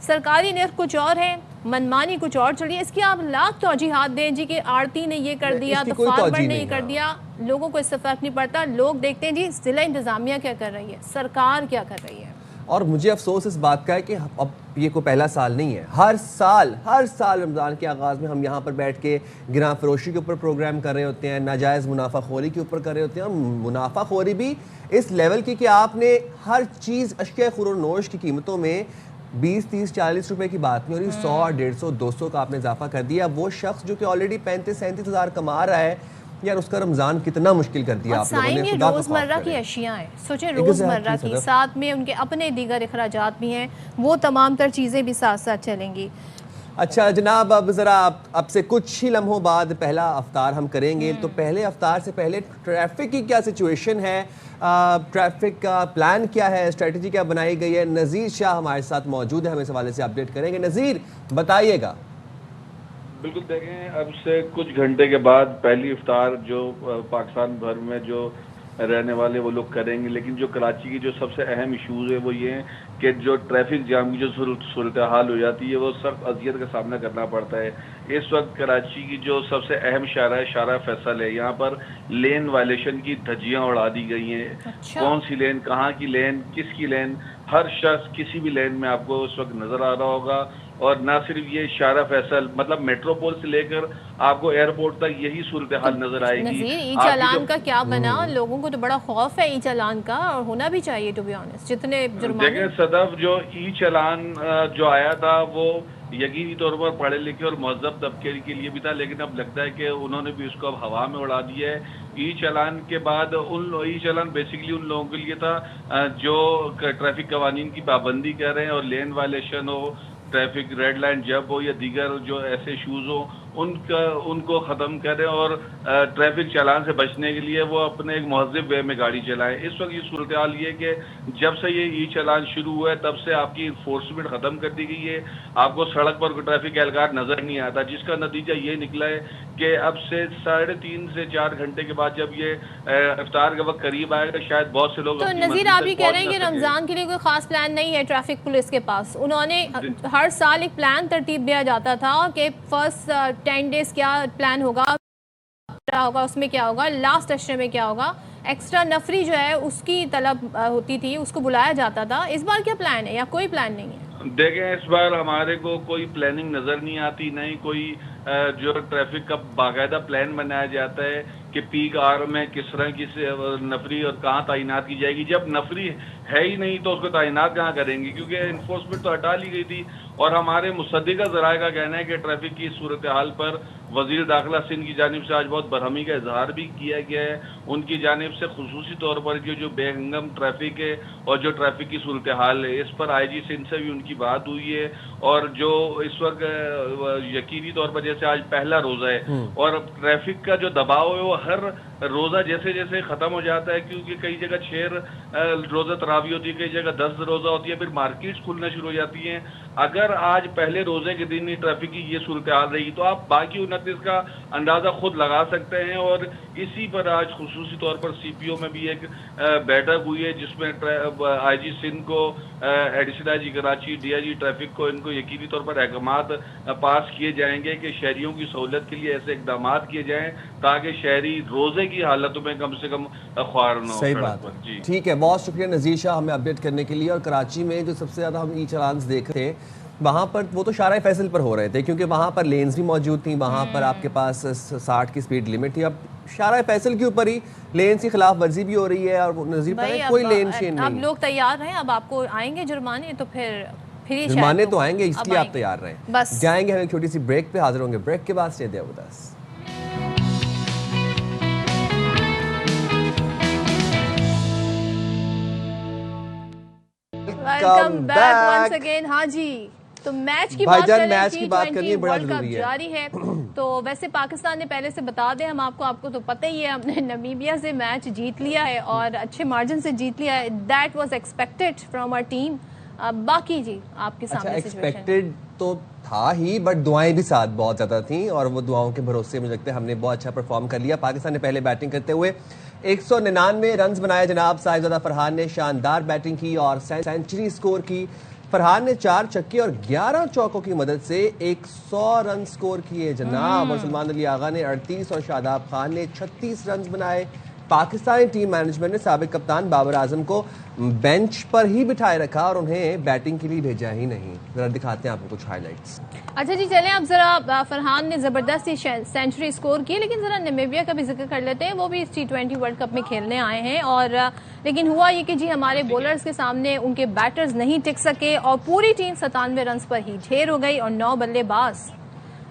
सरकारी निर्ख कुछ और है, मनमानी कुछ और चलिए। इसकी आप लाख तौजीहात दें जी कि आड़ती ने ये कर दिया तो फार्मर ने ये कर दिया, लोगों को इससे फ़र्क नहीं पड़ता। लोग देखते हैं जी ज़िला इंतज़ामिया क्या कर रही है, सरकार क्या कर रही है। और मुझे अफसोस इस बात का है कि अब ये कोई पहला साल नहीं है। हर साल रमज़ान के आगाज़ में हम यहाँ पर बैठ के गिरां फरोशी के ऊपर प्रोग्राम कर रहे होते हैं, नाजायज़ मुनाफाखोरी के ऊपर कर रहे होते हैं। और मुनाफाखोरी भी इस लेवल की कि आपने हर चीज़ अशिया खुरोनोश की कीमतों में 20, 30, 40 रुपए की बात नहीं हो रही, 100, 150, 200 का आपने इजाफा कर दिया। वो शख्स जो कि ऑलरेडी 35-37 हज़ार कमा रहा है, यार उसका रमजान कितना मुश्किल कर दिया आप लोगों ने। ये रोजमर्रा की अशिया है, सोचे रोजमर्रा की, साथ में उनके अपने दीगर अखराजात भी हैं, वो तमाम तर चीज़ें भी साथ साथ चलेंगी। अच्छा जनाब, अब ज़रा अब से कुछ ही लम्हों बाद पहला अफ्तार हम करेंगे, तो पहले अफ्तार से पहले ट्रैफिक की क्या सिचुएशन है, ट्रैफिक का प्लान क्या है, स्ट्रेटजी क्या बनाई गई है। नज़ीर शाह हमारे साथ मौजूद है, हम इस हवाले से अपडेट करेंगे। नज़ीर बताइएगा। बिल्कुल देखें, अब से कुछ घंटे के बाद पहली इफ्तार जो पाकिस्तान भर में जो रहने वाले वो लोग करेंगे, लेकिन जो कराची की जो सबसे अहम इश्यूज है वो ये हैं कि जो ट्रैफिक जाम की जो सूरत हाल हो जाती है वो सख्त अजियत का सामना करना पड़ता है। इस वक्त कराची की जो सबसे अहम शारा है, शारा फैसल है, यहाँ पर लेन वायलेशन की धज्जियाँ उड़ा दी गई हैं। अच्छा। कौन सी लेन, कहाँ की लेन, किसकी लेन, हर शख्स किसी भी लेन में आपको उस वक्त नजर आ रहा होगा। और ना सिर्फ ये शारा फैसल, मतलब मेट्रोपोल से लेकर आपको एयरपोर्ट तक यही सूरत हाल नजर आएगी। नज़ीर, ई चालान का क्या बना? लोगों को तो बड़ा खौफ है ई चालान का, और होना भी चाहिए टू बी ऑनेस्ट। जितने जुर्माने देखें सदफ, जो ई चालान जो आया था वो यकीनी तौर पर पढ़े लिखे और महजब तबके के लिए भी था, लेकिन अब लगता है कि उन्होंने भी उसको अब हवा में उड़ा दिया है। ई चालान के बाद ई चालान बेसिकली उन लोगों के लिए था जो ट्रैफिक कवानीन की पाबंदी कर रहे हैं और लेन वायलेशन हो, ट्रैफिक रेड लाइन जब हो या दीगर जो ऐसे इशूज़ हो उनको ख़त्म करें और ट्रैफिक चालान से बचने के लिए वो अपने एक महज़िब वे में गाड़ी चलाएं। इस वक्त ये सूरत हाल ये कि जब से ये ई चालान शुरू हुआ है तब से आपकी इन्फोर्समेंट ख़त्म कर दी गई है। आपको सड़क पर कोई ट्रैफिक एहलकार नज़र नहीं आता, जिसका नतीजा ये निकला है कि अब से 3.5 से 4 घंटे के बाद जब ये इफ्तार का वक्त करीब आएगा शायद बहुत से लोग। तो नज़ीर, आप ये कह रहे हैं कि रमज़ान के लिए कोई ख़ास प्लान नहीं है ट्रैफिक पुलिस के पास? उन्होंने हर साल एक प्लान तरतीब दिया जाता था कि फर्स्ट 10 डेज क्या प्लान होगा, उसमें क्या होगा, लास्ट अशरे में क्या होगा, एक्स्ट्रा नफरी जो है उसकी तलब होती थी, उसको बुलाया जाता था। इस बार क्या प्लान है या कोई प्लान नहीं है? देखें, इस बार हमारे को कोई प्लानिंग नजर नहीं आती, नहीं कोई जो ट्रैफिक का बाकायदा प्लान बनाया जाता है कि पीक आवर में किस तरह की नफरी और कहाँ तैनात की जाएगी। जब नफरी है ही नहीं तो उसको तैनात कहाँ करेंगे, क्योंकि इन्फोर्समेंट तो हटा ली गई थी। और हमारे मुसद्दिक़ा ज़राए का कहना है कि ट्रैफिक की सूरत हाल पर वज़ीर दाखिला सिंध की जानिब से आज बहुत बरहमी का इजहार भी किया गया है। उनकी जानिब से खुसूसी तौर पर जो बेहंगम ट्रैफिक है और जो ट्रैफिक की सूरत हाल है, इस पर IG सिंध से भी उनकी बात हुई है। और जो इस वक्त यकीनी तौर पर जैसे आज पहला रोज़ा है और ट्रैफिक का जो दबाव है वो हर रोज़ा जैसे जैसे ख़त्म हो जाता है, क्योंकि कई जगह 6 रोज़ा तरावी होती है, कई जगह 10 रोज़ा होती है, फिर मार्केट्स खुलना शुरू हो जाती हैं। अगर आज पहले रोज़े के दिन ही ट्रैफिक की ये सूरत हाल रही तो आप बाकी 29 का अंदाज़ा खुद लगा सकते हैं। और इसी पर आज खुसूसी तौर पर CPO में भी एक बैठक हुई है जिसमें IG सिंध को, additional IG Karachi, DIG traffic को इनको यकीनी तौर पर अहकामात पास किए जाएंगे कि शहरियों की सहूलत के लिए ऐसे इकदाम किए जाएं ताकि शहरी रोज़े की हालतों में कम से कम ख्वार न हो। सही बात है जी। ठीक है, बहुत शुक्रिया नज़ीर शाह हमें अपडेट करने के लिए। और कराची में जो सबसे ज़्यादा हम ई चालान्स देख रहे थे वहाँ पर वो तो शारा फैसल पर हो रहे थे, क्योंकि वहाँ पर लेन्स भी मौजूद थी, वहाँ पर आपके पास 60 की स्पीड लिमिट थी। अब शारा फैसल के ऊपर ही लेन की खिलाफ वर्जी भी हो रही है और नज़ीर पर कोई लेन शेन नहीं। अब लोग तैयार हैं, अब आपको आएंगे जुर्माने, तो फिर जुर्माने तो आएंगे, इसलिए आप तैयार रहें। बस जाएंगे हम एक छोटी सी ब्रेक पे, हाजिर होंगे ब्रेक के बाद। Stay there with us. Welcome back once again. हाँ जी, तो मैच की बात करें, मैच की बात करनी बड़ा वर्ल्ड कप जारी है। तो वैसे पाकिस्तान ने पहले से बता दें हम आपको तो पता ही है, हमने नामीबिया से मैच जीत लिया है और अच्छे मार्जिन से जीत लिया है। That was expected from our team. बाकी जी आपके सामने एक्सपेक्टेड तो था ही, बट दुआएं भी साथ बहुत ज्यादा थी और वो दुआओं के भरोसे मुझे लगता है हमने बहुत अच्छा परफॉर्म कर लिया। पाकिस्तान ने पहले बैटिंग करते हुए 199 रन बनाए। जनाब साहिबजादा फरहान ने शानदार बैटिंग की और सेंचुरी स्कोर की। फरहान ने 4 छक्के और 11 चौकों की मदद से 100 रन स्कोर किए जनाब। और सलमान अली आगा ने 38 और शादाब खान ने 36 रन बनाए। पाकिस्तानी टीम मैनेजमेंट ने साबिक कप्तान बाबर आजम को बेंच पर ही बिठाए रखा और उन्हें बैटिंग के लिए भेजा ही नहीं। जरा दिखाते हैं आपको कुछ हाइलाइट्स। अच्छा जी, चलें अब जरा फरहान ने जबरदस्त सेंचुरी स्कोर की, लेकिन जरा नामीबिया का भी जिक्र कर लेते हैं। वो भी इस T20 वर्ल्ड कप में खेलने आए हैं और लेकिन हुआ ये कि जी हमारे बॉलर्स के सामने उनके बैटर्स नहीं टिक सके और पूरी टीम 97 रन पर ही ढेर हो गई और 9 बल्लेबाज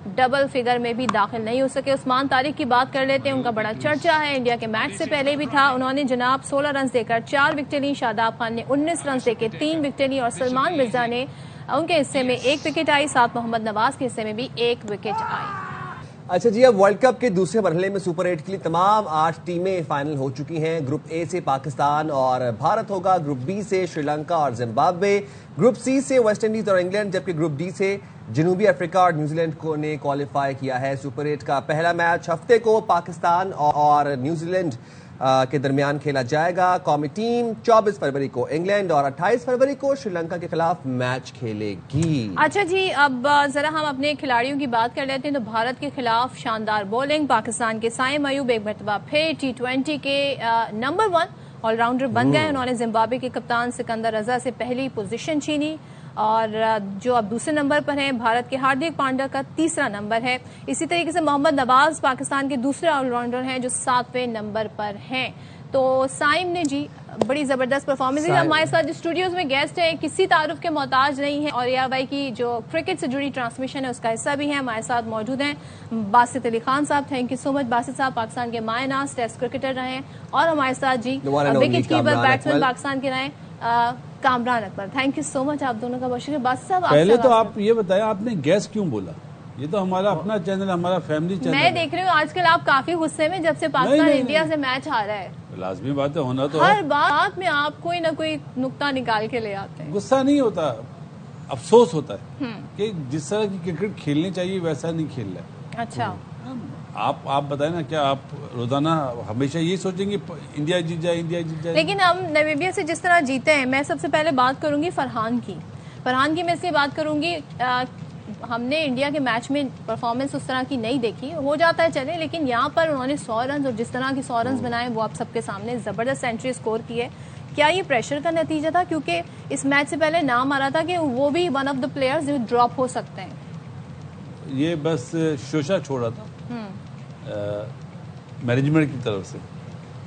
डबल फिगर में भी दाखिल नहीं हो सके। उस्मान तारिक की बात कर लेते हैं, उनका बड़ा चर्चा है, इंडिया के मैच से पहले भी था। उन्होंने जनाब 16 रन देकर 4 विकेटें ली। शादाब खान ने 19 रन देकर 3 विकेटें ली और सलमान मिर्जा ने उनके हिस्से में 1 विकेट आई। साथ मोहम्मद नवाज के हिस्से में भी 1 विकेट आई। अच्छा जी, अब वर्ल्ड कप के दूसरे मरहले में सुपर 8 के लिए तमाम 8 टीमें फाइनल हो चुकी हैं। ग्रुप ए से पाकिस्तान और भारत होगा, ग्रुप बी से श्रीलंका और जिम्बाब्वे, ग्रुप सी से वेस्ट इंडीज और इंग्लैंड, जबकि ग्रुप डी से जनूबी अफ्रीका और न्यूजीलैंड को ने क्वालिफाई किया है। सुपर 8 का पहला मैच हफ्ते को पाकिस्तान और न्यूजीलैंड के दरमियान खेला जाएगा। कौमी टीम 24 फरवरी को इंग्लैंड और 28 फरवरी को श्रीलंका के खिलाफ मैच खेलेगी। अच्छा जी, अब जरा हम अपने खिलाड़ियों की बात कर लेते हैं। तो भारत के खिलाफ शानदार बॉलिंग, पाकिस्तान के साइम अयूब एक मरतबा फिर T20 के नंबर 1 ऑलराउंडर बन गए। उन्होंने जिम्बाब्वे के कप्तान सिकंदर रजा से पहली पोजीशन छीनी और जो अब दूसरे नंबर पर हैं भारत के हार्दिक पांड्या का तीसरा नंबर है। इसी तरीके से मोहम्मद नवाज पाकिस्तान के दूसरे ऑलराउंडर हैं जो 7वें नंबर पर हैं। तो साइम ने जी बड़ी जबरदस्त परफॉर्मेंस दी। हमारे साथ जो स्टूडियोज में गेस्ट हैं किसी तारुफ के मोहताज नहीं है और ARY की जो क्रिकेट से जुड़ी ट्रांसमिशन है उसका हिस्सा भी है। हमारे साथ मौजूद हैं बासित अली खान साहब। Thank you so much Basit साहब, पाकिस्तान के मायनाज टेस्ट क्रिकेटर रहे हैं। और हमारे साथ जी विकेट कीपर बैट्समैन पाकिस्तान के रहे Kamran Akbar. Thank you so much आप दोनों का बहुत शुक्रिया। बासित साहब पहले तो आप ये बताएं आपने गैस क्यों बोला? ये तो हमारा अपना चैनल, हमारा फैमिली चैनल। मैं देख रही हूँ आजकल आप काफी गुस्से में जब से पाकिस्तान इंडिया से मैच हारा है। लाजमी बात है, होना तो हर बात में आप कोई ना कोई नुक्ता निकाल के ले आते हैं। गुस्सा नहीं होता, अफसोस होता है कि जिस तरह की क्रिकेट खेलनी चाहिए वैसा नहीं खेल रहा है। अच्छा, आप बताएं ना, क्या आप रोजाना हमेशा ये सोचेंगे इंडिया जीत जाए, इंडिया जीत जाए? लेकिन हम नामीबिया से जिस तरह जीते हैं, मैं सबसे पहले बात करूंगी फरहान की मैं इसलिए बात करूंगी हमने इंडिया के मैच में परफॉर्मेंस उस तरह की नहीं देखी। हो जाता है चले, लेकिन यहाँ पर उन्होंने 100 रन और जिस तरह के 100 रन बनाए वो आप सबके सामने जबरदस्त सेंचुरी स्कोर की है। क्या ये प्रेशर का नतीजा था? क्योंकि इस मैच से पहले नाम आ रहा था कि वो भी वन ऑफ द प्लेयर्स जो ड्रॉप हो सकते हैं। ये बस शोशा छोड़ा था मैनेजमेंट की तरफ से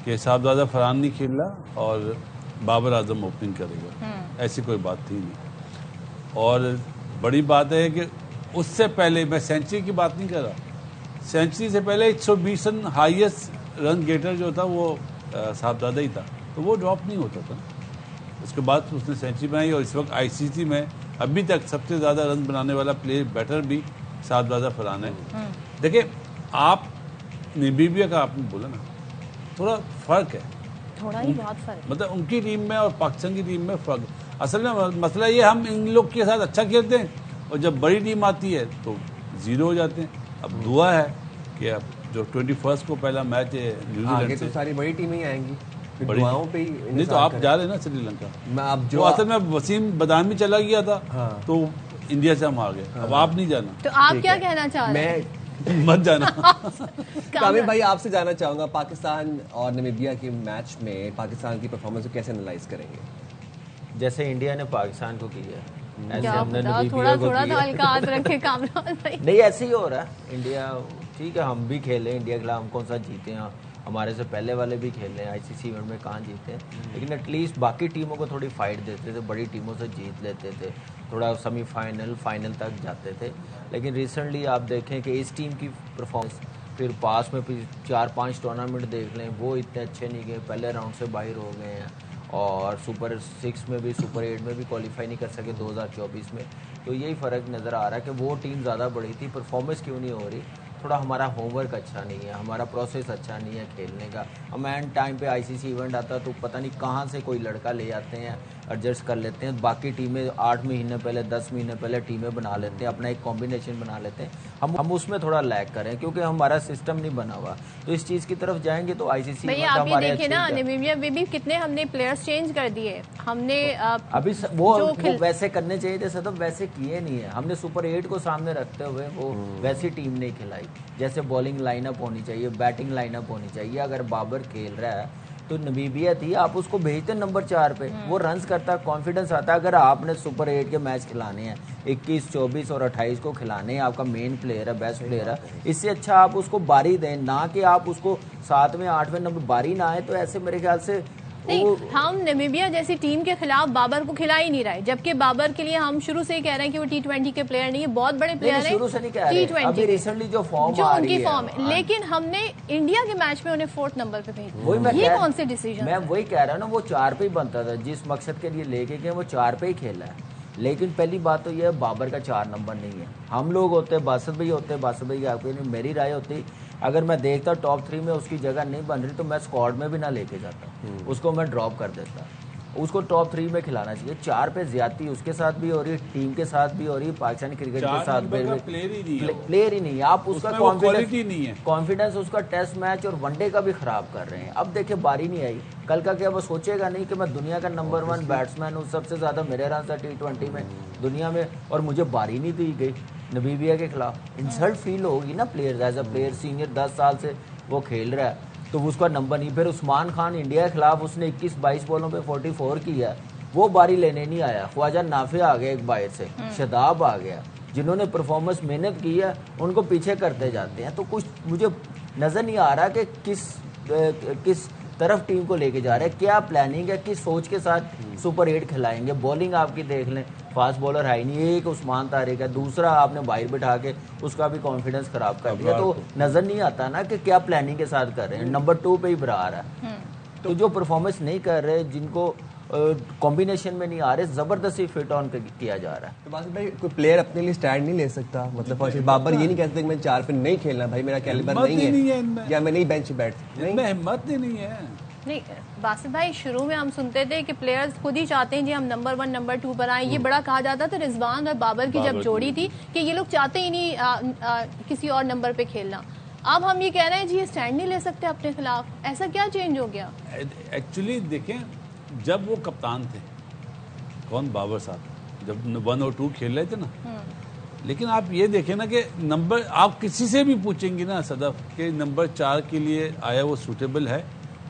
कि साहबजादा फरहान नहीं खेल रहा और बाबर आजम ओपनिंग करेगा, ऐसी कोई बात थी नहीं। और बड़ी बात है कि उससे पहले मैं सेंचुरी की बात नहीं कर रहा, सेंचुरी से पहले 120 रन हाईएस्ट रन गेटर जो था वो साहबजादा ही था, तो वो ड्रॉप नहीं होता था। उसके बाद उसने सेंचुरी बनाई और इस वक्त ICC में अभी तक सबसे ज़्यादा रन बनाने वाला प्लेयर बैटर भी साहबजादा फरहान है। देखिए, आप नामीबिया का आपने बोला ना, थोड़ा फर्क है, थोड़ा ही बहुत फर्क, मतलब उनकी टीम में और पाकिस्तान की टीम में फर्क है। असल में मसला ये, हम इन लोग के साथ अच्छा खेलते हैं और जब बड़ी टीम आती है तो जीरो हो जाते हैं। अब दुआ है कि अब जो 21 को पहला मैच है न्यूजीलैंड से, तो सारी बड़ी टीमें ही आएंगी, बड़ी दुआओं पे ही नहीं तो आप जा रहे हैं ना श्रीलंका। मैं अब जो असल में वसीम बदामी चला गया था तो इंडिया से हम आ गए, अब आप नहीं जाना। तो आप क्या कहना चाह रहे हैं? मत जाना। कामिल भाई, आपसे जानना चाहूंगा, पाकिस्तान और नामीबिया के मैच में पाकिस्तान की परफॉर्मेंस को कैसे एनालाइज करेंगे? जैसे इंडिया ने पाकिस्तान को किया है, ऐसे हमने थोड़ा नामीबिया को थोड़ा किया। तो हल्का हाथ रखे कामरान भाई। नहीं, ऐसे ही हो रहा है। इंडिया ठीक है, हम भी खेले इंडिया के खिलाफ, हम कौन सा जीते हैं, हमारे से पहले वाले भी खेल रहे हैं ICC इवेंट में, कहाँ जीते हैं। लेकिन एटलीस्ट बाकी टीमों को थोड़ी फाइट देते थे, बड़ी टीमों से जीत लेते थे, थोड़ा सेमीफाइनल फाइनल तक जाते थे। लेकिन रिसेंटली आप देखें कि इस टीम की परफॉर्मेंस, फिर पास में 4-5 टूर्नामेंट देख लें, वो इतने अच्छे नहीं गए, पहले राउंड से बाहर हो गए हैं और सुपर 6 में भी, सुपर 8 में भी क्वालिफाई नहीं कर सके 2024 में। तो यही फ़र्क नज़र आ रहा है कि वो टीम ज़्यादा बड़ी थी, परफॉर्मेंस क्यों नहीं हो रही? थोड़ा हमारा होमवर्क अच्छा नहीं है, हमारा प्रोसेस अच्छा नहीं है खेलने का। हम एंड टाइम पे ICC इवेंट आता तो पता नहीं कहाँ से कोई लड़का ले आते हैं, एडजस्ट कर लेते हैं। बाकी टीमें 8 महीने पहले, 10 महीने पहले टीमें बना लेते हैं, अपना एक कॉम्बिनेशन बना लेते हैं। हम उसमें थोड़ा लैग करें क्योंकि हमारा सिस्टम नहीं बना हुआ। तो इस चीज़ की तरफ जाएंगे तो ICC भैया आप ये देखिए ना, नामीबिया में भी कितने हमने प्लेयर्स चेंज कर दिए। हमने अभी वो वैसे करने चाहिए थे सदब, वैसे किए नहीं है। हमने सुपर 8 को सामने रखते हुए वो वैसी टीम नहीं खिलाई। जैसे बॉलिंग लाइनअप होनी चाहिए, बैटिंग लाइनअप होनी चाहिए। अगर बाबर खेल रहा है तो नामीबिया थी, आप उसको भेजते नंबर 4 पे, वो रन्स करता, कॉन्फिडेंस आता। अगर आपने सुपर 8 के मैच खिलाने हैं, 21, 24 और 28 को खिलाने हैं, आपका मेन प्लेयर है, बेस्ट प्लेयर है, इससे अच्छा आप उसको बारी दें, ना कि आप उसको 7वें 8वें नंबर बारी ना आए। तो ऐसे मेरे ख्याल से नहीं, हम नामीबिया जैसी टीम के खिलाफ बाबर को खिला ही नहीं रहे, जबकि बाबर के लिए हम शुरू से ही कह रहे हैं कि वो T20 के प्लेयर नहीं है, बहुत बड़े प्लेयर हैं। शुरू से नहीं कह रहे, अभी रिसेंटली जो फॉर्म जो उनकी फॉर्म है, लेकिन हमने इंडिया के मैच में उन्हें 4th नंबर पे भेजा। ये कौन से डिसीजन? मैं वही कह रहा हूँ ना, वो 4 पे ही बनता था, जिस मकसद के लिए लेके गए वो 4 पे ही खेला है। लेकिन पहली बात तो यह है बाबर का 4 नंबर नहीं है। हम लोग होते, बासित भाई होते, बासित भाई की आपकी नहीं, मेरी राय होती अगर मैं देखता टॉप 3 में उसकी जगह नहीं बन रही तो मैं स्क्वाड में भी ना लेके जाता, उसको मैं ड्रॉप कर देता। उसको टॉप 3 में खिलाना चाहिए। 4 पे ज्यादती उसके साथ भी हो रही है, टीम के साथ भी हो रही है, पाकिस्तानी क्रिकेट के साथ भी प्लेयर ही नहीं है। आप उसका कॉन्फिडेंस उसका टेस्ट मैच और वनडे का भी खराब कर रहे हैं। अब देखिए बारी नहीं आई, कल का क्या वो सोचेगा नहीं कि मैं दुनिया का नंबर 1 बैट्समैन हूँ, सबसे ज्यादा मेरे रन था T20 में दुनिया में, और मुझे बारी नहीं दी गई नबीबिया के खिलाफ। इंसल्ट फील होगी ना player, as a player senior 10 साल से वो खेल रहा है तो उसका नंबर नहीं। फिर उस्मान खान इंडिया के खिलाफ उसने 21-22 बॉलों पे 44 किया, वो बारी लेने नहीं आया। ख्वाजा नाफे आ गया एक बाहर से, शदाब आ गया, जिन्होंने परफॉर्मेंस मेहनत की है उनको पीछे करते जाते हैं। तो कुछ मुझे नज़र नहीं आ रहा कि किस तरफ टीम को लेके जा रहे हैं, क्या प्लानिंग है, किस सोच के साथ सुपर 8 खिलाएंगे। बॉलिंग आपकी देख लें, फास्ट बॉलर है ही नहीं, एक उस्मान तारिक है, दूसरा आपने बाहर बिठा के उसका भी कॉन्फिडेंस खराब कर दिया। तो नजर नहीं आता ना कि क्या प्लानिंग के साथ कर रहे हैं। नंबर 2 पे ही बरार है, तो जो परफॉर्मेंस नहीं कर रहे, जिनको कॉम्बिनेशन में नहीं आ रहे, जबरदस्ती फिट ऑन किया जा रहा है। तो बात भाई कोई प्लेयर अपने लिए स्टैंड नहीं ले सकता, मतलब बाबर ये नहीं कहते कि मैं 4 पे नहीं खेलना, भाई मेरा कैलिबर नहीं है या मैं नहीं बेंच बैठ, नहीं हिम्मत नहीं है। नहीं बासित भाई, शुरू में हम सुनते थे कि प्लेयर्स खुद ही चाहते हैं जी हम नंबर 1 नंबर 2 पर आए। ये बड़ा कहा जाता था रिजवान और बाबर की जब जोड़ी थी कि ये लोग चाहते ही नहीं किसी और नंबर पे खेलना। अब हम ये कह रहे हैं जी ये स्टैंड नहीं ले सकते अपने खिलाफ, ऐसा क्या चेंज हो गया? एक्चुअली देखें, जब वो कप्तान थे, कौन, बाबर साहब, जब 1 और 2 खेल रहे थे ना, लेकिन आप ये देखें ना कि नंबर, आप किसी से भी पूछेंगे ना सदफ कि नंबर 4 के लिए आया वो सूटेबल है,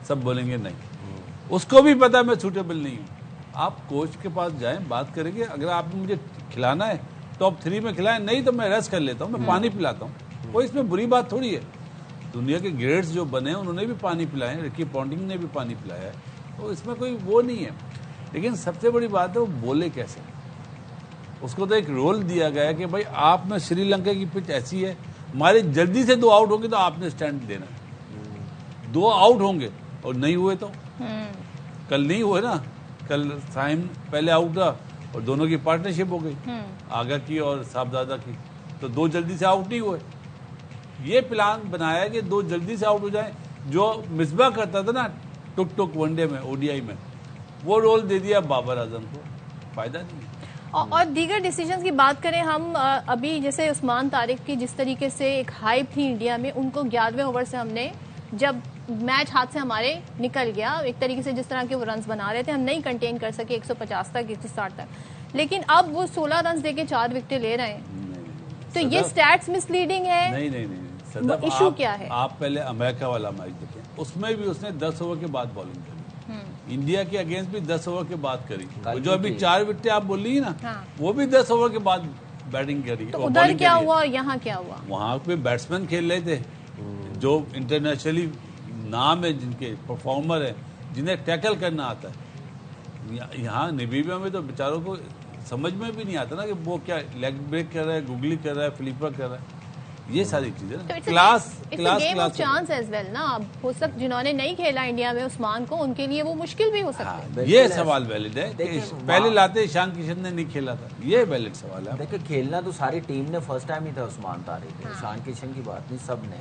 सब बोलेंगे नहीं। उसको भी पता है मैं सूटेबल नहीं हूँ। आप कोच के पास जाएं, बात करेंगे, अगर आपने मुझे खिलाना है टॉप 3 में खिलाएं, नहीं तो मैं रेस्ट कर लेता हूँ, मैं पानी पिलाता हूँ, कोई इसमें बुरी बात थोड़ी है। दुनिया के ग्रेड्स जो बने हैं उन्होंने भी पानी पिलाए हैं, रिकी पॉन्टिंग ने भी पानी पिलाया है, तो इसमें कोई वो नहीं है। लेकिन सबसे बड़ी बात है वो बोले कैसे। उसको तो एक रोल दिया गया है कि भाई आप में श्रीलंका की पिच ऐसी है, हमारे जल्दी से 2 आउट होंगे तो आपने स्टैंड देना, 2 आउट होंगे और नहीं हुए तो कल नहीं हुए ना, कल साइम पहले आउट रहा और दोनों की पार्टनरशिप हो गई, आगा की और साहबजादा की, तो 2 जल्दी से आउट नहीं हुए। ये प्लान बनाया कि 2 जल्दी से आउट हो जाए, जो मिसबा करता था ना टुक वनडे में, ओडीआई में, वो रोल दे दिया बाबर आजम को, फायदा नहीं। और दीगर डिसीजंस की बात करें हम, अभी जैसे उस्मान तारिक की जिस तरीके से एक हाइप थी इंडिया में, उनको 11वें ओवर से हमने, जब मैच हाथ से हमारे निकल गया, एक तरीके से जिस तरह के वो रन्स बना रहे थे हम नहीं कंटेन कर सके 150 तक 160 तक, लेकिन अब वो 16 रन देके 4 विकेटें ले रहे हैं। तो ये स्टैट्स मिसलीडिंग है? नहीं इशू क्या है? आप पहले अमेरिका वाला मैच देखें, उसमें भी उसने 10 ओवर के बाद बॉलिंग करी, इंडिया के अगेंस्ट भी 10 ओवर के बाद करी, जो अभी 4 विकेटें आप बोल रही है ना, वो भी 10 ओवर के बाद बैटिंग करी। तो उधर क्या हुआ और यहाँ क्या हुआ? वहाँ पे बैट्समैन खेल रहे थे जो इंटरनेशनली नाम है, जिनके परफॉर्मर है, जिन्हें टैकल करना आता है। यहाँ नबीबिया में तो बेचारों को समझ में भी नहीं आता ना कि वो क्या लेग ब्रेक कर रहा है, गुगली कर रहा है, फ्लिपर कर रहा है, ये सारी चीजें ना। क्लास चांस एज वेल ना, हो सकता जिन्होंने नहीं खेला इंडिया में उस्मान को, उनके लिए वो मुश्किल भी हो सकता है। ये सवाल वैलिड है कि पहले लाते ईशान किशन ने नहीं खेला था, ये वैलिड सवाल है। देखिए खेलना तो सारी टीम ने फर्स्ट टाइम ही था उस्मान तारिक, ईशान किशन की बात नहीं, सब ने।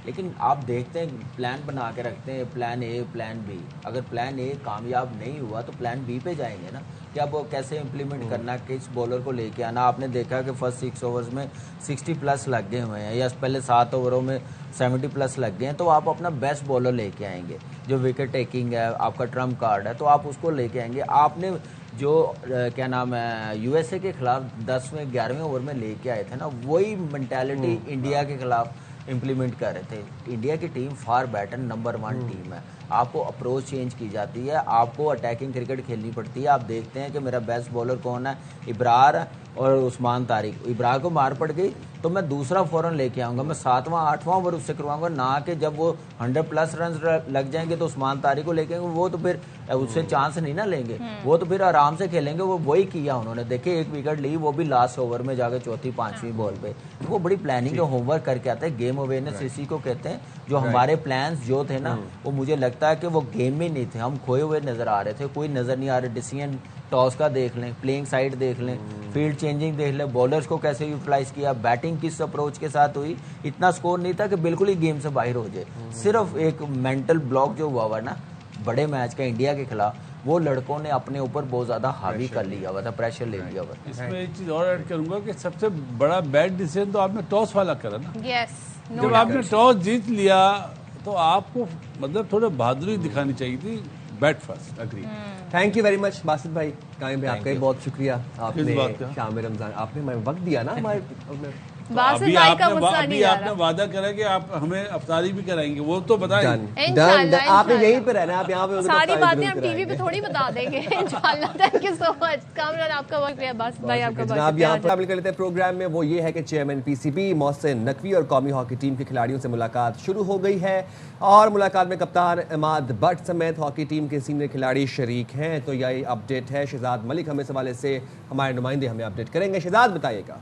लेकिन आप देखते हैं प्लान बना के रखते हैं, प्लान ए प्लान बी, अगर प्लान ए कामयाब नहीं हुआ तो प्लान बी पे जाएंगे ना, कि अब वो कैसे इम्प्लीमेंट करना, किस बॉलर को लेके आना। आपने देखा कि फर्स्ट 6 ओवर्स में 60 प्लस लग गए हुए हैं, या पहले 7 ओवरों में 70 प्लस लग गए हैं, तो आप अपना बेस्ट बॉलर लेके आएंगे, जो विकेट टेकिंग है, आपका ट्रम्प कार्ड है, तो आप उसको लेके आएंगे। आपने जो क्या नाम है यूएसए के खिलाफ 10वें 11वें ओवर में लेके आए थे ना, वही मेंटालिटी इंडिया के खिलाफ इम्प्लीमेंट कर रहे थे। इंडिया की team far better number 1 team है, आपको अप्रोच चेंज की जाती है, आपको अटैकिंग क्रिकेट खेलनी पड़ती है। आप देखते हैं कि मेरा बेस्ट बॉलर कौन है, इब्रार और उस्मान तारिक। इब्रार को मार पड़ गई तो मैं दूसरा फौरन लेके आऊँगा, मैं 7वां 8वां ओवर उससे करवाऊंगा, ना कि जब वो 100 प्लस रन लग जाएंगे तो उस्मान तारिक को लेके वो तो फिर उससे चांस नहीं ना लेंगे, वो तो फिर आराम से खेलेंगे। वो वही किया उन्होंने, देखिए 1 विकेट ली, वो भी लास्ट ओवर में जाकर 4थी 5वीं बॉल पे। वो बड़ी प्लानिंग और होमवर्क करके आते हैं, गेम अवेयरनेस इसी को कहते हैं। जो हमारे प्लान्स जो थे ना, वो मुझे लगता लगता है कि वो गेम में नहीं थे, हम खोए हुए नज़र आ रहे थे, कोई नज़र नहीं आ रहा। डिसीजन टॉस का देख लें, प्लेइंग साइड देख लें, फील्ड चेंजिंग देख लें, बॉलर्स को कैसे यूटिलाइज किया, बैटिंग किस अप्रोच के साथ हुई। इतना स्कोर नहीं था कि बिल्कुल ही गेम से बाहर हो जाए। सिर्फ एक मेंटल ब्लॉक जो हुआ ना बड़े मैच का इंडिया के खिलाफ, वो लड़कों ने अपने ऊपर बहुत ज़्यादा हावी कर लिया हुआ था, प्रेशर ले लिया हुआ था। इसमें एक चीज़ और ऐड करूंगा कि सबसे बड़ा बैड डिसीजन तो आपने टॉस वाला करा ना। यस, जब आपने टॉस जीत लिया तो आपको मतलब थोड़ा बहादुरी दिखानी चाहिए थी, bat first. Agree. Thank you very much Basit भाई, कायम भाई, आपका भी बहुत शुक्रिया। आपने बात का? शाम रमजान आपने हमें वक्त दिया ना हमारे बासित भाई का मुस्सा नहीं जा आपने रहा। वादा करा कि आप हमें अफ्तारी भी कराएंगे, वो तो बताएं। इंशाल्लाह, आपने इंशाल्लाह। यहीं पे रहना है, आप यहाँ पे उधर सारी अफ्तारी बातें जरूर हम टीवी पे कराएंगे। थोड़ी बता देंगे इंशाल्लाह। Thank you so much Kamran, आपका वक्त है। बासित भाई आपका बहुत जनाब, यहाँ शुक्रिया। पर शामिल कर लेते हैं प्रोग्राम में। वो ये है कि चेयरमैन पीसीबी मोहसिन नकवी और कौमी हॉकी टीम के खिलाड़ियों से मुलाकात शुरू हो गई है और मुलाकात में कप्तान इमाद भट्ट समेत हॉकी टीम के सीनियर खिलाड़ी शरीक हैं। तो यही अपडेट है। शहजाद मलिक हमें इस हवाले से हमारे नुमाइंदे हमें अपडेट करेंगे। शहजाद बताइएगा।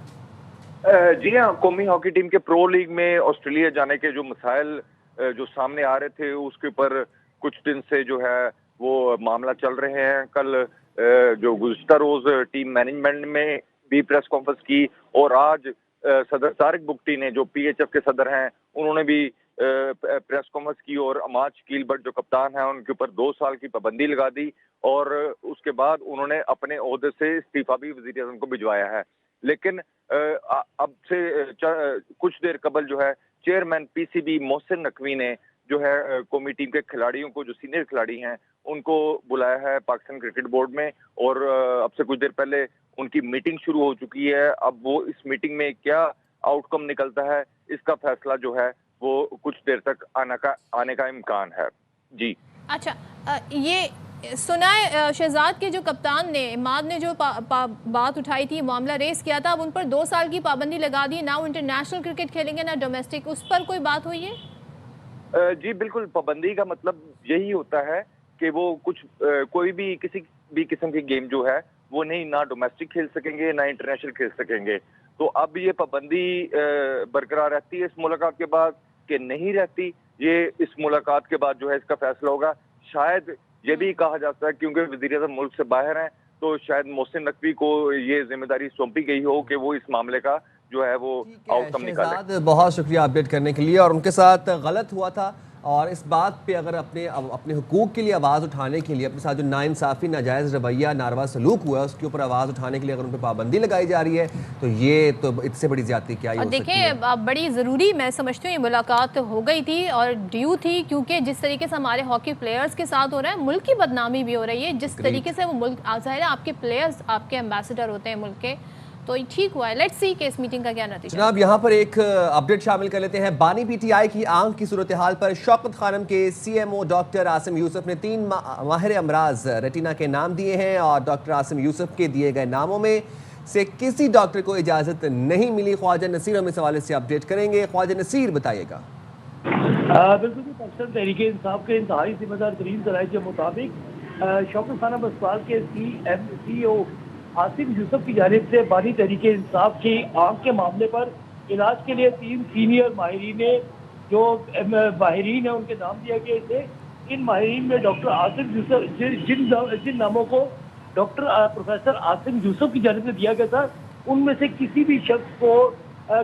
जी हाँ, कौमी हॉकी टीम के प्रो लीग में ऑस्ट्रेलिया जाने के जो मसाइल जो सामने आ रहे थे, उसके ऊपर कुछ दिन से जो है वो मामला चल रहे हैं। कल जो गुज़िश्ता रोज टीम मैनेजमेंट में भी प्रेस कॉन्फ्रेंस की और आज सदर तारिक बुगटी ने, जो पीएचएफ के सदर हैं, उन्होंने भी प्रेस कॉन्फ्रेंस की और अमाज कीलबर्ट जो कप्तान हैं उनके ऊपर 2 साल की पाबंदी लगा दी और उसके बाद उन्होंने अपने ओहदे से इस्तीफा भी वज़ीर आज़म को भिजवाया है। लेकिन अब से कुछ देर कबल जो है चेयरमैन पीसीबी मोहसिन नकवी ने जो है कौमी टीम के खिलाड़ियों को, जो सीनियर खिलाड़ी हैं, उनको बुलाया है पाकिस्तान क्रिकेट बोर्ड में और अब से कुछ देर पहले उनकी मीटिंग शुरू हो चुकी है। अब वो इस मीटिंग में क्या आउटकम निकलता है, इसका फैसला जो है वो कुछ देर तक आने का इम्कान है। जी अच्छा, ये सुना है शहजाद के जो कप्तान ने, इमाद ने जो बात उठाई थी, मामला रेस किया था, अब उन पर 2 साल की पाबंदी लगा दी, ना वो इंटरनेशनल क्रिकेट खेलेंगे ना डोमेस्टिक, उस पर कोई बात हुई है? जी बिल्कुल, पाबंदी का मतलब यही होता है कि वो कुछ कोई भी किसी भी किस्म की गेम जो है वो नहीं, ना डोमेस्टिक खेल सकेंगे ना इंटरनेशनल खेल सकेंगे। तो अब ये पाबंदी बरकरार रहती है इस मुलाकात के बाद कि नहीं रहती, ये इस मुलाकात के बाद जो है इसका फैसला होगा। शायद ये भी कहा जाता है क्योंकि वज़ीर-ए-आज़म मुल्क से बाहर हैं, तो शायद मोहसिन नकवी को ये जिम्मेदारी सौंपी गई हो कि वो इस मामले का जो है वो आउटकम निकाले। बहुत शुक्रिया अपडेट करने के लिए। और उनके साथ गलत हुआ था और इस बात पे अगर अपने हुकूक के लिए आवाज़ उठाने के लिए, अपने साथ जो नाइंसाफ़ी, नाजायज़ रवैया, नारवा सलूक हुआ है, उसके ऊपर आवाज़ उठाने के लिए अगर उन पर पाबंदी लगाई जा रही है तो ये तो इससे बड़ी ज़्यादती क्या ही हो सकती है। देखिए, बड़ी ज़रूरी मैं समझती हूँ ये मुलाकात हो गई थी और ड्यू थी, क्योंकि जिस तरीके से हमारे हॉकी प्लेयर्स के साथ हो रहा है, मुल्क की बदनामी भी हो रही है। जिस तरीके से वो मुल्क, ज़ाहिर है आपके प्लेयर्स आपके एम्बेसडर होते हैं मुल्क के, तो ठीक हुआ है। लेट्स सी कि इस मीटिंग का क्या नतीजा। जनाब, यहाँ पर एक अपडेट शामिल कर लेते हैं। बानी पीटीआई की आंख की सूरत हाल पर शौकत खानम के सीएमओ डॉक्टर आसिम यूसुफ ने 3 माहिर अमराज रेटिना के नाम दिए हैं और डॉक्टर आसिम यूसुफ के दिए गए नामों में से किसी डॉक्टर को इजाज़त नहीं मिली। ख्वाजा नसीर हम इस हवाले से अपडेट करेंगे। ख्वाजा नसीर बताइएगा। बिल्कुल, पाकिस्तान तहरीक इंसाफ के इंतहाई जिम्मेदार तरीन जराये के मुताबिक शौकत खानम अस्पताल के सीएमओ आसिम यूसुफ की जानिब से बानी तहरीक इंसाफ की आंख के मामले पर इलाज के लिए 3 सीनियर माहिरीन ने, जो माहिरीन है उनके नाम दिया गया थे। इन माहिरीन में डॉक्टर आसिम यूसुफ, जिन नामों को डॉक्टर प्रोफेसर आसिम यूसुफ की जानिब से दिया गया था, उनमें से किसी भी शख्स को,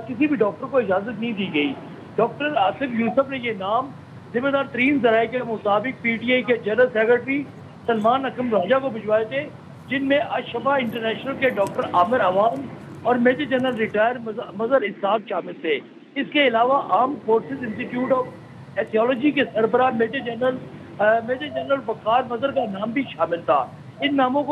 किसी भी डॉक्टर को इजाज़त नहीं दी गई। डॉक्टर आसिम यूसुफ ने ये नाम जिम्मेदार तरीन जराये के मुताबिक पीटीआई के जनरल सेक्रेटरी सलमान अकरम राजा को भिजवाए थे, जिनमें अशफा इंटरनेशनल के डॉक्टर आमिर अवान और मेजर जनरल रिटायर मजहर इसाक शामिल थे। इसके अलावा आर्म फोर्सेस इंस्टीट्यूट ऑफ एथियोलॉजी के सरबराह मेजर जनरल वकार मजहर का नाम भी शामिल था। इन नामों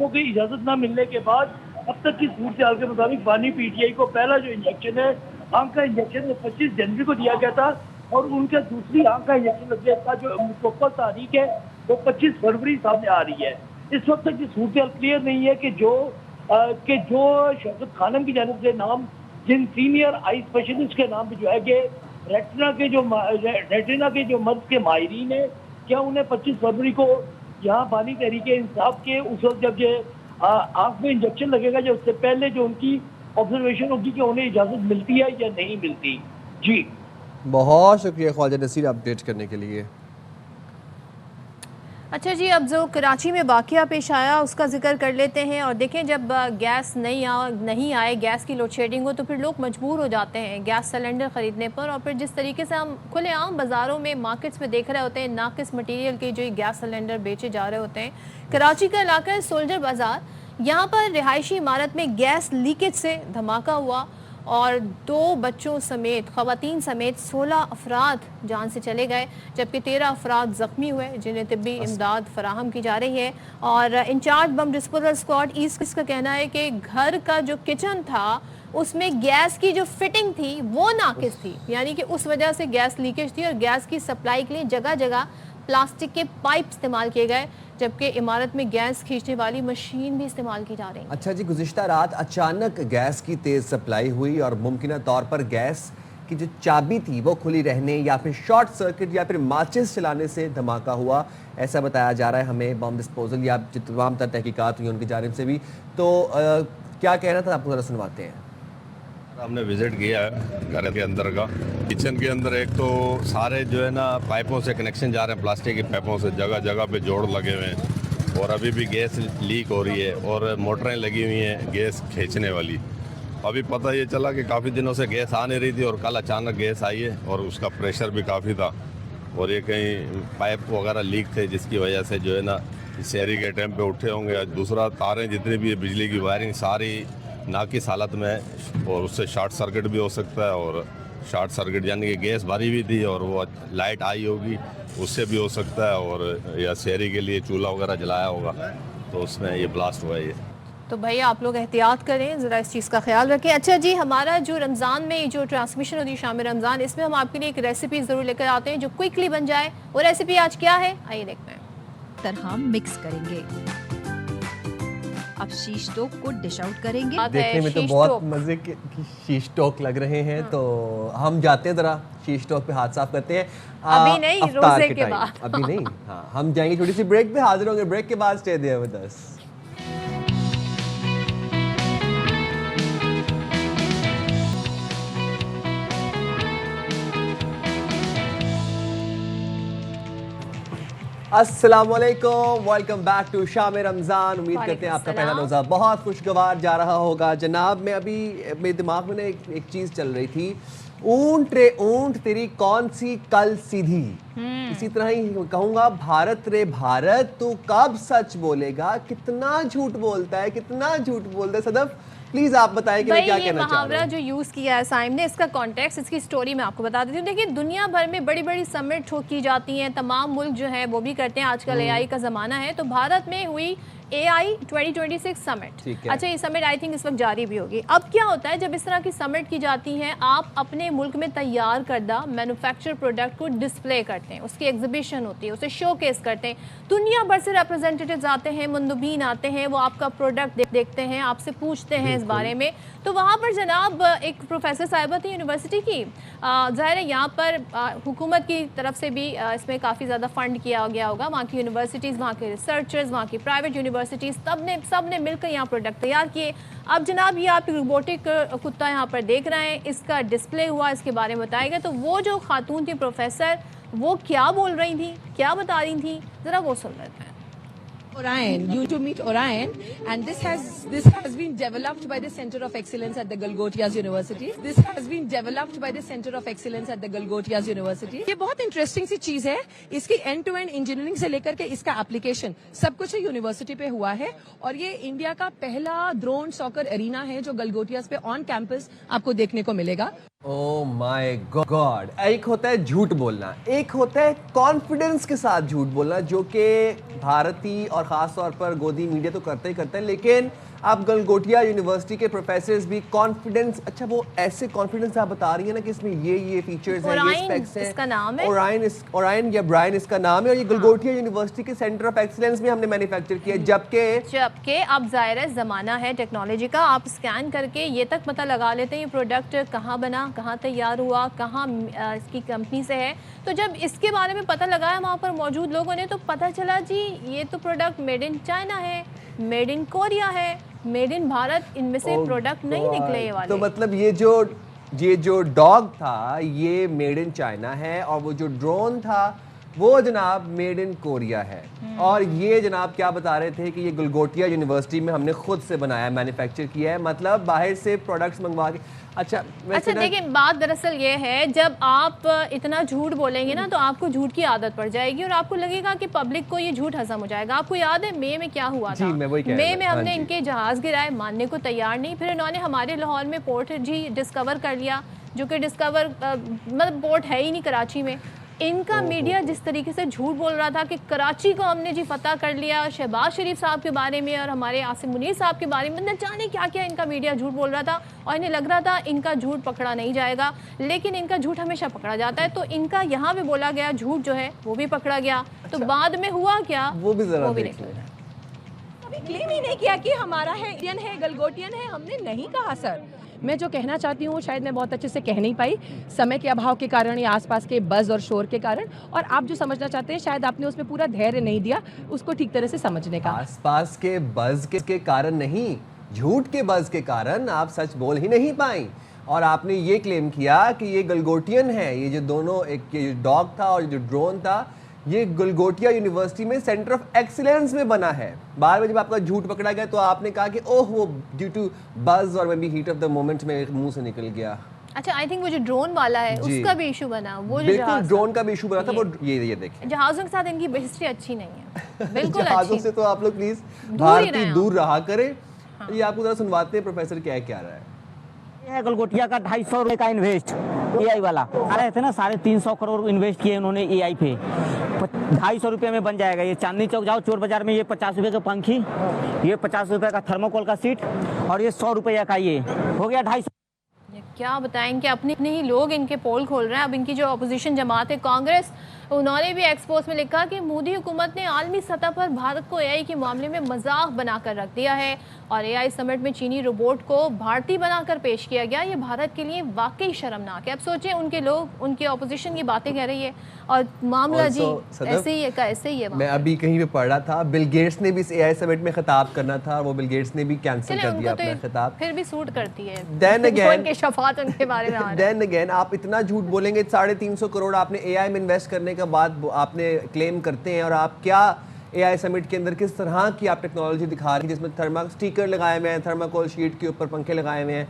की इजाज़त न मिलने के बाद अब तक की सूरत के मुताबिक बानी पीटीआई को पहला जो इंजेक्शन है, आंख का इंजेक्शन 25 जनवरी को दिया गया था और उनका दूसरी आंख का इंजेक्शन लगने का जो मुकम्मल तारीख है वो 25 फरवरी सामने आ रही है। इस वक्त तक की सूरत क्लियर नहीं है कि जो शौकत खानम की जानिब से नाम, जिन सीनियर आई स्पेशलिस्ट के नाम भिजवाए गए, रेटिना के जो मर्ज के माहिरीन है, क्या उन्हें 25 फरवरी को यहाँ बानी तहरीक इंसाफ के उस वक्त जब ये आंख में इंजेक्शन लगेगा, जो उससे पहले जो उनकी ऑब्जर्वेशन होगी कि उन्हें इजाज़त मिलती है या नहीं मिलती। जी बहुत शुक्रिया ख्वाजा नसीर अपडेट करने के लिए। अच्छा जी, अब जो कराची में वाक़या पेश आया उसका जिक्र कर लेते हैं। और देखें, जब गैस नहीं आए, गैस की लोड शेडिंग हो, तो फिर लोग मजबूर हो जाते हैं गैस सिलेंडर ख़रीदने पर। और फिर जिस तरीके से हम खुलेआम बाज़ारों में, मार्केट्स में देख रहे होते हैं, नाकिस मटीरियल के जो गैस सिलेंडर बेचे जा रहे होते हैं। कराची का इलाका है सोल्जर बाज़ार, यहाँ पर रिहायशी इमारत में गैस लीकेज से धमाका हुआ और 2 बच्चों समेत, ख़वातीन समेत 16 अफराद जान से चले गए, जबकि 13 अफराद ज़ख्मी हुए जिन्हें तिब्बी इमदाद फराहम की जा रही है। और incharge bomb disposal squad east का कहना है कि घर का जो किचन था उसमें गैस की जो फिटिंग थी वो नाकिस थी, यानी कि उस वजह से गैस लीकेज थी और गैस की सप्लाई के लिए जगह जगह प्लास्टिक के पाइप इस्तेमाल किए गए, जबकि इमारत में गैस खींचने वाली मशीन भी इस्तेमाल की जा रही है। अच्छा जी, गुज़िश्ता रात अचानक गैस की तेज़ सप्लाई हुई और मुमकिना तौर पर गैस की जो चाबी थी वो खुली रहने या फिर शॉर्ट सर्किट या फिर माचिस चलाने से धमाका हुआ, ऐसा बताया जा रहा है हमें बम डिस्पोजल या जो तमाम तर तहकीकात हुई उनकी जानिब से भी। तो क्या कहना था, आपको ज़रा सुनवाते हैं। हमने विजिट किया है घर के अंदर का, किचन के अंदर एक तो सारे जो है ना पाइपों से कनेक्शन जा रहे हैं, प्लास्टिक की पाइपों से जगह जगह पे जोड़ लगे हुए हैं और अभी भी गैस लीक हो रही है और मोटरें लगी हुई हैं गैस खींचने वाली। अभी पता ये चला कि काफ़ी दिनों से गैस आ नहीं रही थी और कल अचानक गैस आई है और उसका प्रेशर भी काफ़ी था और ये कहीं पाइप वगैरह लीक थे जिसकी वजह से जो है ना शहरी के टाइम पे उठे होंगे। दूसरा तारें जितनी भी बिजली की वायरिंग सारी नाकिस हालत में है और उससे शॉर्ट सर्किट भी हो सकता है और शॉर्ट सर्किट यानी कि गैस भरी हुई थी और वो लाइट आई होगी उससे भी हो सकता है और या शहरी के लिए चूल्हा वगैरह जलाया होगा तो उसमें ये ब्लास्ट हुआ है। ये तो भैया आप लोग एहतियात करें, ज़रा इस चीज़ का ख्याल रखें। अच्छा जी, हमारा जो रमज़ान में जो ट्रांसमिशन होती है शाम रमज़ान, इसमें हम आपके लिए एक रेसिपी ज़रूर लेकर आते हैं जो क्विकली बन जाए। वो रेसिपी आज क्या है, आइए देखते हैं। तरह मिक्स करेंगे। अब शीश टोक को डिश आउट करेंगे। देखने में तो बहुत मजे के शीश टोक लग रहे हैं। तो हम जाते हैं जरा शीश टोक पे हाथ साफ करते हैं। अभी नहीं, रोजे के बाद। अभी नहीं, हाँ हम जाएंगे छोटी सी ब्रेक पे, हाजिर होंगे ब्रेक के बाद। Stay there with us. अस्सलाम वालेकुम, वेलकम बैक टू शाम रमज़ान। उम्मीद करते हैं आपका पहला रोज़ा बहुत खुशगवार जा रहा होगा। जनाब, मैं अभी मेरे दिमाग में ना एक चीज़ चल रही थी, ऊंट रे ऊंट तेरी कौन सी कल सीधी। इसी तरह ही कहूँगा, भारत रे भारत तू कब सच बोलेगा। कितना झूठ बोलता है, कितना झूठ बोलता है। सदफ प्लीज आप बताएं कि मैं क्या कहना चाह रहा हूं। मुहावरा जो यूज किया है साइम ने, इसका कॉन्टेक्स्ट, इसकी स्टोरी मैं आपको बता देती हूँ। देखिए, दुनिया भर में बड़ी बड़ी समिट की जाती हैं, तमाम मुल्क जो है वो भी करते हैं। आजकल एआई का ज़माना है, तो भारत में हुई AI 2026 समिट। अच्छा, ये समिट आई थिंक इस वक्त जारी भी होगी। अब क्या होता है, जब इस तरह की समिट की जाती है, आप अपने मुल्क में तैयार करदा मैन्युफैक्चर प्रोडक्ट को डिस्प्ले करते हैं, उसकी एग्जीबिशन होती है, उसे शोकेस करते हैं। दुनिया भर से रिप्रेजेंटेटिव्स आते हैं, मुंदबीन आते हैं, वो आपका प्रोडक्ट देखते हैं, आपसे पूछते हैं इस बारे में। तो वहाँ पर जनाब एक प्रोफेसर साहिबा थी यूनिवर्सिटी की, ज़ाहिर है यहाँ पर हुकूमत की तरफ से भी इसमें काफ़ी ज़्यादा फंड किया गया होगा। वहाँ की यूनिवर्सिटीज़, वहाँ के रिसर्चर्स, वहाँ की प्राइवेट यूनिवर्सिटीज़, सब ने मिलकर यहाँ प्रोडक्ट तैयार किए। अब जनाब ये आप रोबोटिक कुत्ता यहाँ पर देख रहे हैं, इसका डिस्प्ले हुआ, इसके बारे में बताया गया। तो वो जो खातून थी प्रोफेसर, वो क्या बोल रही थी, क्या बता रही थी, ज़रा वो सुन लेते हैं। Orion, you to meet Orion, and this has been developed by the Center of Excellence at the Galgotias University. This has been developed by the Center of Excellence at the Galgotias University. ये बहुत interesting सी चीज है। इसकी and to and engineering से लेकर के इसका application सब कुछ यूनिवर्सिटी पे हुआ है और ये इंडिया का पहला ड्रोन सॉकर एरिना है जो गलगोटियास पे ऑन कैंपस आपको देखने को मिलेगा। ओह माय गॉड, एक होता है झूठ बोलना, एक होता है कॉन्फिडेंस के साथ झूठ बोलना, जो कि भारतीय और ख़ास तौर पर गोदी मीडिया तो करते ही करते हैं। लेकिन आप गलगोटिया यूनिवर्सिटी के प्रोफेसर्स भी कॉन्फिडेंस, अच्छा वो ऐसे कॉन्फिडेंस आप बता रही है ना कि इसमें ये फीचर्स हैं, ये स्पेक्स हैं। इसका नाम है ओरायन या ब्रायन इसका नाम है और ये गलगोटिया यूनिवर्सिटी के सेंटर ऑफ एक्सीलेंस में हमने मैन्युफैक्चर किया। जबकि अब ज़ाहिर है ज़माना है टेक्नोलॉजी का, आप स्कैन करके ये तक पता लगा लेते हैं ये प्रोडक्ट कहाँ बना, कहाँ तैयार हुआ, कहाँ इसकी कंपनी से है। तो जब इसके बारे में पता लगाया वहाँ पर मौजूद लोगों ने, तो पता चला जी ये तो प्रोडक्ट मेड इन चाइना है, मेड इन कोरिया है, मेड इन भारत, इनमें से प्रोडक्ट नहीं निकले ये वाले। तो मतलब ये जो ये जो डॉग था ये मेड इन चाइना है और वो जो ड्रोन था वो जनाब मेड इन कोरिया है। और ये जनाब क्या बता रहे थे कि ये गलगोटिया यूनिवर्सिटी में हमने खुद से बनाया, मैन्युफैक्चर किया है, मतलब बाहर से प्रोडक्ट्स मंगवा के। अच्छा देखिए बात दरअसल ये है, जब आप इतना झूठ बोलेंगे ना तो आपको झूठ की आदत पड़ जाएगी और आपको लगेगा कि पब्लिक को ये झूठ हजम हो जाएगा। आपको याद है मई में क्या हुआ था? मई में हमने इनके जहाज गिराए, मानने को तैयार नहीं, फिर इन्होंने हमारे लाहौर में पोर्ट जी डिस्कवर कर लिया, जो कि डिस्कवर मतलब पोर्ट है ही नहीं कराची में। इनका मीडिया जिस तरीके से झूठ बोल रहा था कि कराची को हमने जी फतह कर लिया, शहबाज शरीफ साहब के बारे में और हमारे आसिम मुनीर साहब के बारे में, न जाने क्या क्या इनका मीडिया झूठ बोल रहा था और इन्हें लग रहा था इनका झूठ पकड़ा नहीं जाएगा, लेकिन इनका झूठ हमेशा पकड़ा जाता है। तो इनका यहाँ पे बोला गया झूठ जो है वो भी पकड़ा गया। तो बाद में हुआ क्या वो भी जरा कभी क्लेम ही नहीं किया कि हमारा है, इंडियन है, गलगोटियन है, हमने नहीं कहा सर। मैं जो कहना चाहती हूँ शायद मैं बहुत अच्छे से कह नहीं पाई, समय के अभाव के कारण या आसपास के बज़ और शोर के कारण, और आप जो समझना चाहते हैं शायद आपने उसमें पूरा धैर्य नहीं दिया उसको ठीक तरह से समझने का। आसपास के बज़ के कारण नहीं, झूठ के बज़ के कारण आप सच बोल ही नहीं पाई और आपने ये क्लेम किया कि ये गलगोटियन है। ये जो दोनों, एक ये डॉग था और जो ड्रोन था, ये गलगोटिया यूनिवर्सिटी में सेंटर ऑफ एक्सीलेंस में बना है। बाद में जब आपका झूठ पकड़ा गया तो आपने कहा कि ओह वो ड्यू टू बज़ और may be heat of the moment में मुंह से निकल गया। अच्छा आई थिंक वो जो ड्रोन वाला है उसका भी इशू बना, वो जो बिल्कुल ड्रोन का भी इशू बना था। वो ये देखिए जहाज़ों के साथ इनकी हिस्ट्री अच्छी नहीं है, बिल्कुल जहाज़ों से तो आप लोग प्लीज भारतीय दूर रहा करें। ये आपको जरा सुनवाते हैं प्रोफेसर क्या कह रहा है। है गलगोटिया का 250 रुपए का इन्वेस्ट एआई वाला आ रहे थे ना, 350 करोड़ इन्वेस्ट किए उन्होंने एआई पे। 250 रुपए में बन जाएगा। ये चांदनी चौक जाओ चोर बाजार में, ये 50 रुपए का पंखी, ये 50 रुपए का थर्मोकोल का सीट और ये 100 रुपया का, ये हो गया 250। क्या बताएंगे, अपने ही लोग इनके पोल खोल रहे हैं। अब इनकी जो अपोजिशन जमात है कांग्रेस, उन्होंने भी एक्सपोज में लिखा कि मोदी हुकूमत ने आलमी सतह पर भारत को एआई के मामले में मजाक बनाकर रख दिया है और एआई समिट में चीनी रोबोट को भारतीय बनाकर पेश किया गया। ये भारत के लिए वाकई शर्मनाक है। अब सोचें उनके लोग, उनकी अपोजिशन की बातें कह रही है और मामला जी ऐसे ही है का ऐसे ही है। मैं अभी कहीं पे पढ़ रहा था, बिल गेट्स ने भी इस एआई समिट में खिताब करना था, वो बिल गेट्स ने भी कैंसिल कर दिया अपना खिताब। फिर भी सूट करती है देन अगेन शफात उनके बारे में। देन अगेन आप इतना झूठ बोलेंगे, 350 करोड़ आपने एआई में इन्वेस्ट करने के बाद आपने क्लेम करते हैं, और आप क्या एआई समिट के अंदर किस तरह की आप टेक्नोलॉजी दिखा रही है जिसमें थर्मल स्टिकर लगाए हुए हैं, थर्माकोल शीट के ऊपर पंखे लगाए हुए हैं।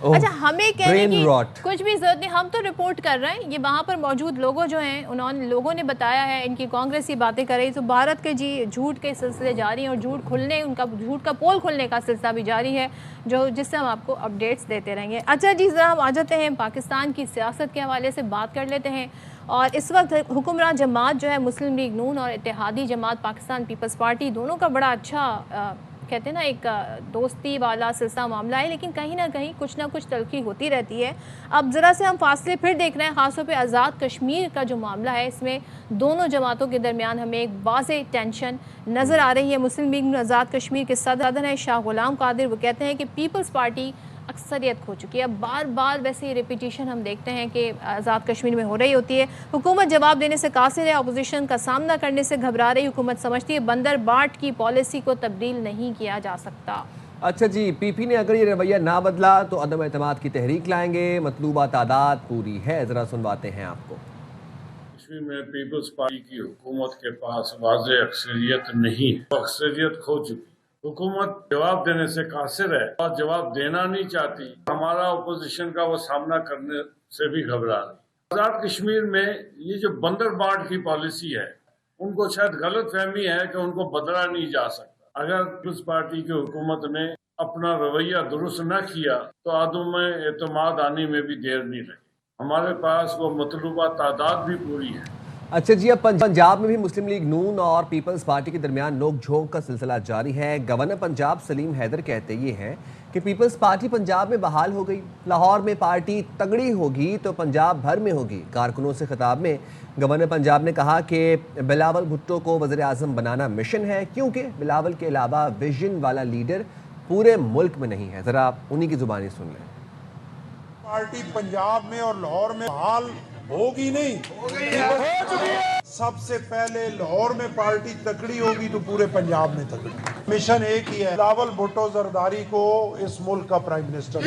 अच्छा हमें कहने की कुछ भी जरूरत नहीं, हम तो रिपोर्ट कर रहे हैं। ये वहाँ पर मौजूद लोगों जो हैं उन्होंने, लोगों ने बताया है, इनकी कांग्रेस की बातें कर रही, तो भारत के जी झूठ के सिलसिले जारी हैं और झूठ खुलने, उनका झूठ का पोल खुलने का सिलसिला भी जारी है, जो जिससे हम आपको अपडेट्स देते रहेंगे। अच्छा जी ज़रा हम आ जाते हैं पाकिस्तान की सियासत के हवाले से बात कर लेते हैं। और इस वक्त हुक्मरान जमात जो है मुस्लिम लीग नून और इत्तेहादी जमात पाकिस्तान पीपल्स पार्टी, दोनों का बड़ा अच्छा कहते हैं ना एक दोस्ती वाला सिलसिला मामला है, लेकिन कहीं ना कहीं कुछ ना कुछ तलखी होती रहती है। अब ज़रा से हम फासले फिर देख रहे हैं, ख़ासतौर पे आज़ाद कश्मीर का जो मामला है, इसमें दोनों जमातों के दरमियान हमें एक वाज़ेह टेंशन नज़र आ रही है। मुस्लिम लीग आज़ाद कश्मीर के सदर हैं शाह गुलाम कादिर, वो कहते हैं कि पीपल्स पार्टी अक्सरियत खो चुकी है। अब बार बार वैसे रिपीटिशन हम देखते हैं कि आज़ाद कश्मीर में हो रही होती है। हुकूमत जवाब देने से कासिर है, अपोजिशन का सामना करने से घबरा रही। हुकूमत समझती है बंदर बाट की पॉलिसी को तब्दील नहीं किया जा सकता। अच्छा जी, पीपी ने अगर ये रवैया ना बदला तो अदम एतमाद की तहरीक लाएंगे, मतलूबा तादाद पूरी है। ज़रा सुनवाते हैं आपको। कश्मीर में पीपल्स पार्टी की हुकूमत के पास वाज़ेह अक्सरियत नहीं, अक्सरियत खो चुकी। हुकूमत जवाब देने से कासिर है और जवाब देना नहीं चाहती। हमारा अपोजिशन का वो सामना करने से भी घबरा रही। आज़ाद कश्मीर में ये जो बंदर बाट की पॉलिसी है, उनको शायद गलत फहमी है कि उनको बदला नहीं जा सकता। अगर पीपल्स पार्टी की हुकूमत ने अपना रवैया दुरुस्त न किया तो आदम एतमाद आने में भी देर नहीं लगी। हमारे पास वो मतलूबा तादाद भी पूरी है। अच्छा जी, अब पंजाब में भी मुस्लिम लीग नून और पीपल्स पार्टी के दरमियान नोक झोंक का सिलसिला जारी है। गवर्नर पंजाब सलीम हैदर कहते ये हैं कि पीपल्स पार्टी पंजाब में बहाल हो गई, लाहौर में पार्टी तगड़ी होगी तो पंजाब भर में होगी। कारकुनों से खिताब में गवर्नर पंजाब ने कहा कि बिलावल भुट्टो को वज़ीर आज़म बनाना मिशन है, क्योंकि बिलावल के अलावा विजन वाला लीडर पूरे मुल्क में नहीं है। ज़रा उन्हीं की ज़ुबानी सुन लें। पार्टी पंजाब में और लाहौर में बहाल होगी नहीं, हो चुकी है। सबसे पहले लाहौर में पार्टी तकड़ी होगी तो पूरे पंजाब में तकड़ी। मिशन एक ही है, बिलावल भुट्टो जरदारी को इस मुल्क का प्राइम मिनिस्टर।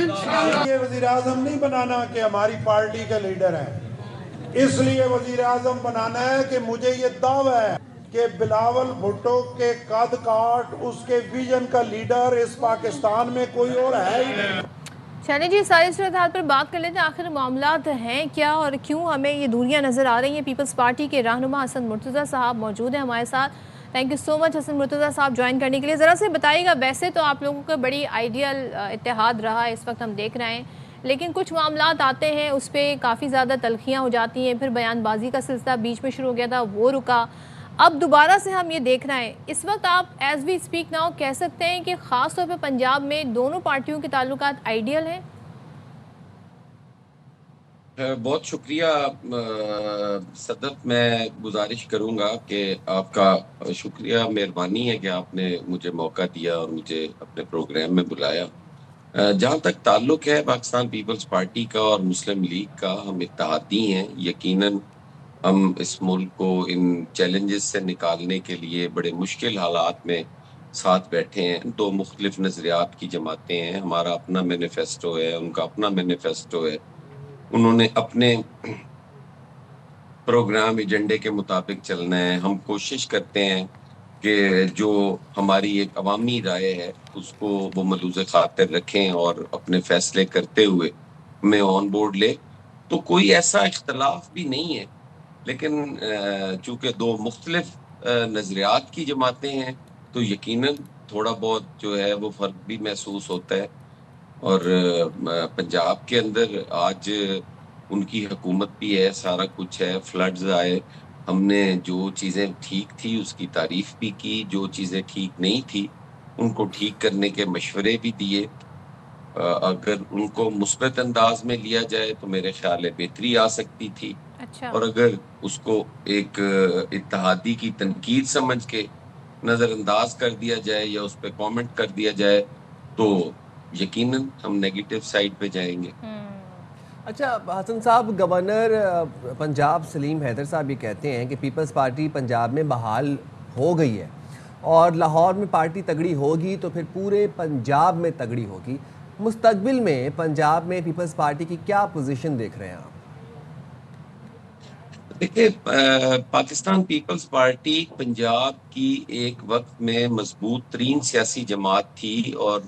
ये वजीर आजम नहीं बनाना कि हमारी पार्टी के लीडर हैं, इसलिए वजीर आजम बनाना है कि मुझे ये दावा है कि बिलावल भुट्टो के कद काट, उसके विजन का लीडर इस पाकिस्तान में कोई और है ही नहीं। शनी जी, सारी सूरत हाल पर बात कर लेते हैं। आखिर मामलात हैं क्या और क्यों हमें ये दूरियां नज़र आ रही हैं? पीपल्स पार्टी के रहनुमा हसन मुर्तज़ा साहब मौजूद हैं हमारे साथ। Thank you so much Hasan Murtaza साहब ज्वाइन करने के लिए। ज़रा से बताइएगा, वैसे तो आप लोगों का बड़ी आइडियल इत्तेहाद रहा है, इस वक्त हम देख रहे हैं, लेकिन कुछ मामलात आते हैं उस पर काफ़ी ज़्यादा तलखियाँ हो जाती हैं, फिर बयानबाजी का सिलसिला बीच में शुरू हो गया था, वो रुका, अब दोबारा से हम ये देख रहे हैं। इस वक्त आप एज वी स्पीक नाउ कह सकते हैं कि ख़ास तौर पे पंजाब में दोनों पार्टियों के ताल्लुकात आइडियल हैं? बहुत शुक्रिया सदर, मैं गुजारिश करूंगा कि आपका शुक्रिया, मेहरबानी है कि आपने मुझे मौका दिया और मुझे अपने प्रोग्राम में बुलाया। जहाँ तक ताल्लुक है पाकिस्तान पीपल्स पार्टी का और मुस्लिम लीग का, हम इत्तेहादी हैं। यकीनन हम इस मुल्क को इन चैलेंजेस से निकालने के लिए बड़े मुश्किल हालात में साथ बैठे हैं। दो मुख्तलिफ नज़रियात की जमातें हैं, हमारा अपना मैनिफेस्टो है, उनका अपना मैनिफेस्टो है। उन्होंने अपने प्रोग्राम एजेंडे के मुताबिक चलना है। हम कोशिश करते हैं कि जो हमारी एक अवामी राय है उसको वो मलूज़ खातिर रखें और अपने फैसले करते हुए हमें ऑन बोर्ड ले। तो कोई ऐसा इख्तलाफ भी नहीं है, लेकिन चूँकि दो मुख्तलिफ नज़रियात की जमातें हैं तो यकीनन थोड़ा बहुत जो है वो फ़र्क भी महसूस होता है। और पंजाब के अंदर आज उनकी हुकूमत भी है, सारा कुछ है, फ्लड्स आए, हमने जो चीज़ें ठीक थी उसकी तारीफ भी की, जो चीज़ें ठीक नहीं थी उनको ठीक करने के मशवरे भी दिए। अगर उनको मुस्बत अंदाज में लिया जाए तो मेरे ख्याल है बेहतरी आ सकती थी। अच्छा। और अगर उसको एक इत्तेहादी की तनकीद समझ के नज़रअंदाज कर दिया जाए या उस पर कमेंट कर दिया जाए तो यकीनन हम नेगेटिव साइड पे जाएंगे। अच्छा हसन साहब, गवर्नर पंजाब सलीम हैदर साहब ये कहते हैं कि पीपल्स पार्टी पंजाब में बहाल हो गई है और लाहौर में पार्टी तगड़ी होगी तो फिर पूरे पंजाब में तगड़ी होगी। मुस्तकबिल में पंजाब में पीपल्स पार्टी की क्या पोजीशन देख रहे हैं आप? देखिए, पाकिस्तान पीपल्स पार्टी पंजाब की एक वक्त में मजबूत तरीन सियासी जमात थी और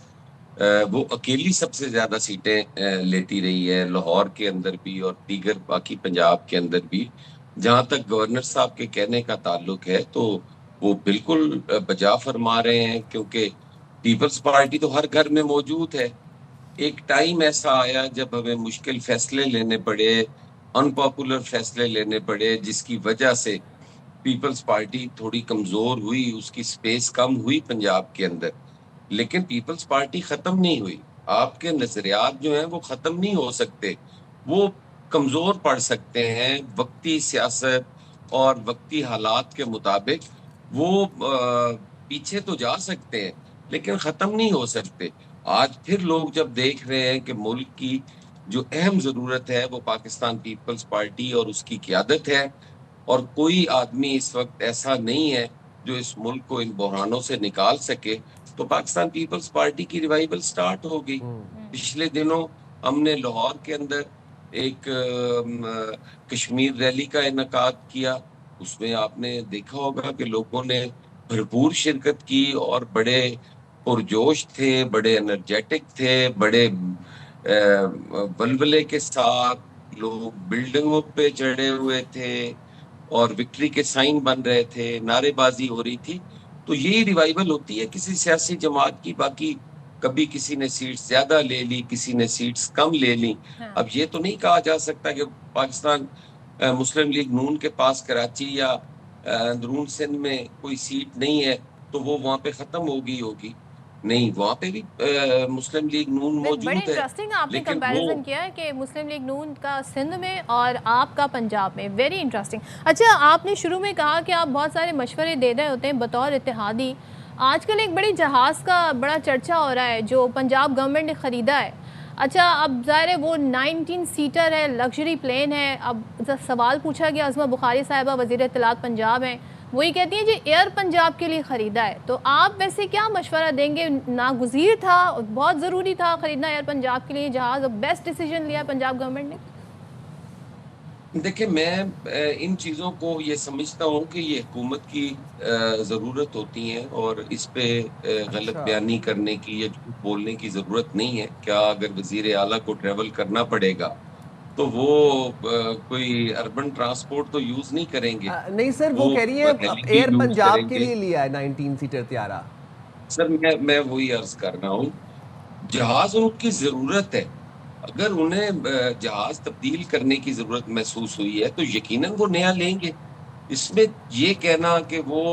वो अकेली सबसे ज़्यादा सीटें लेती रही है, लाहौर के अंदर भी और दीगर बाकी पंजाब के अंदर भी। जहाँ तक गवर्नर साहब के कहने का ताल्लुक है तो वो बिल्कुल बजा फरमा रहे हैं, क्योंकि पीपल्स पार्टी तो हर घर में मौजूद है। एक टाइम ऐसा आया जब हमें मुश्किल फैसले लेने पड़े, अनपॉपुलर फैसले लेने पड़े, जिसकी वजह से पीपल्स पार्टी थोड़ी कमज़ोर हुई, उसकी स्पेस कम हुई पंजाब के अंदर। लेकिन पीपल्स पार्टी ख़त्म नहीं हुई। आपके नज़रियात जो हैं वो ख़त्म नहीं हो सकते, वो कमज़ोर पड़ सकते हैं। वक्ती सियासत और वक्ती हालात के मुताबिक वो पीछे तो जा सकते हैं लेकिन ख़त्म नहीं हो सकते। आज फिर लोग जब देख रहे हैं कि मुल्क की जो अहम ज़रूरत है वो पाकिस्तान पीपल्स पार्टी और उसकी क़ियादत है, और कोई आदमी इस वक्त ऐसा नहीं है जो इस मुल्क को इन बहरानों से निकाल सके, तो पाकिस्तान पीपल्स पार्टी की रिवाइवल स्टार्ट हो गई। पिछले दिनों हमने लाहौर के अंदर एक कश्मीर रैली का इनेकाद किया, उसमें आपने देखा होगा कि लोगों ने भरपूर शिरकत की और बड़े पुरजोश थे, बड़े एनर्जेटिक थे, बड़े बलबले के साथ लोग बिल्डिंगों पे चढ़े हुए थे और विक्ट्री के साइन बन रहे थे, नारेबाजी हो रही थी। तो यही रिवाइवल होती है किसी सियासी जमात की। बाकी कभी किसी ने सीट्स ज्यादा ले ली, किसी ने सीट्स कम ले ली। अब ये तो नहीं कहा जा सकता कि पाकिस्तान मुस्लिम लीग नून के पास कराची या अंदरून सिंध में कोई सीट नहीं है तो वो वहाँ पे खत्म हो गई होगी। नहीं, वहाँ पे भी मुस्लिम लीग नून मौजूद है। इंटरेस्टिंग आपने कंपैरिजन किया है कि मुस्लिम लीग नून का सिंध में और आपका पंजाब में, वेरी इंटरेस्टिंग। अच्छा, आपने शुरू में कहा कि आप बहुत सारे मशवरे दे रहे होते हैं बतौर इत्तेहादी। आजकल एक बड़ी जहाज़ का बड़ा चर्चा हो रहा है जो पंजाब गवर्नमेंट ने ख़रीदा है। अच्छा, अब ज़ाहिर है वो 19 सीटर है, लग्जरी प्लेन है। अब सवाल पूछा गया, अज़मा बुखारी साहिबा वज़ीर इत्तलात पंजाब हैं, वही कहती हैं जी एयर पंजाब के लिए ख़रीदा है, तो आप वैसे क्या मशवरा देंगे? नागुज़ीर था, बहुत ज़रूरी था ख़रीदना एयर पंजाब के लिए जहाज़, बेस्ट डिसीजन लिया पंजाब गवर्नमेंट ने? देखिए, मैं इन चीज़ों को ये समझता हूँ कि ये हुकूमत की ज़रूरत होती है और इस पे गलत बयानी करने की या झूठ बोलने की ज़रूरत नहीं है। क्या अगर वज़ीर आला को ट्रैवल करना पड़ेगा तो वो कोई अर्बन ट्रांसपोर्ट तो यूज़ नहीं करेंगे। नहीं सर, वो कह रही है एयर पंजाब के लिए लिया है 19 सीटर त्यारा। सर मैं वही अर्ज कर रहा हूँ, जहाज़ उनकी ज़रूरत है। अगर उन्हें जहाज तब्दील करने की जरूरत महसूस हुई है तो यकीनन वो नया लेंगे। इसमें ये कहना कि वो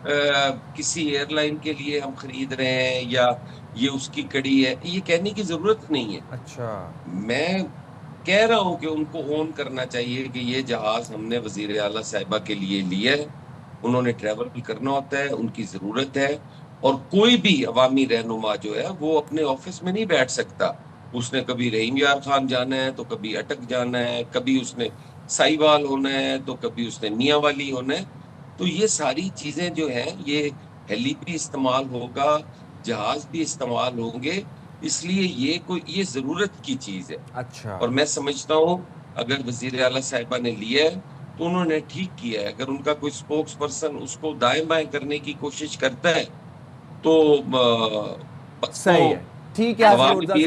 किसी एयरलाइन के लिए हम खरीद रहे हैं या ये उसकी कड़ी है, ये कहने की जरूरत नहीं है। अच्छा, मैं कह रहा हूँ कि उनको ओन करना चाहिए कि ये जहाज हमने वजीर आला साहिबा के लिए लिया है, उन्होंने ट्रैवल भी करना होता है, उनकी जरूरत है। और कोई भी अवामी रहनुमा जो है वो अपने ऑफिस में नहीं बैठ सकता। उसने कभी रहीम यार खान जाना है तो कभी अटक जाना है, कभी उसने साहिवाल होना है तो कभी उसने मियांवाली होना है। तो ये सारी चीजें जो हैं, ये हेली भी इस्तेमाल होगा, जहाज भी इस्तेमाल होंगे, इसलिए ये जरूरत की चीज है। अच्छा, और मैं समझता हूँ अगर वजीर आला साहिबा ने लिया है तो उन्होंने ठीक किया है। अगर उनका कोई स्पोक्स पर्सन उसको दाएं बाएं करने की कोशिश करता है तो सही है, ठीक है।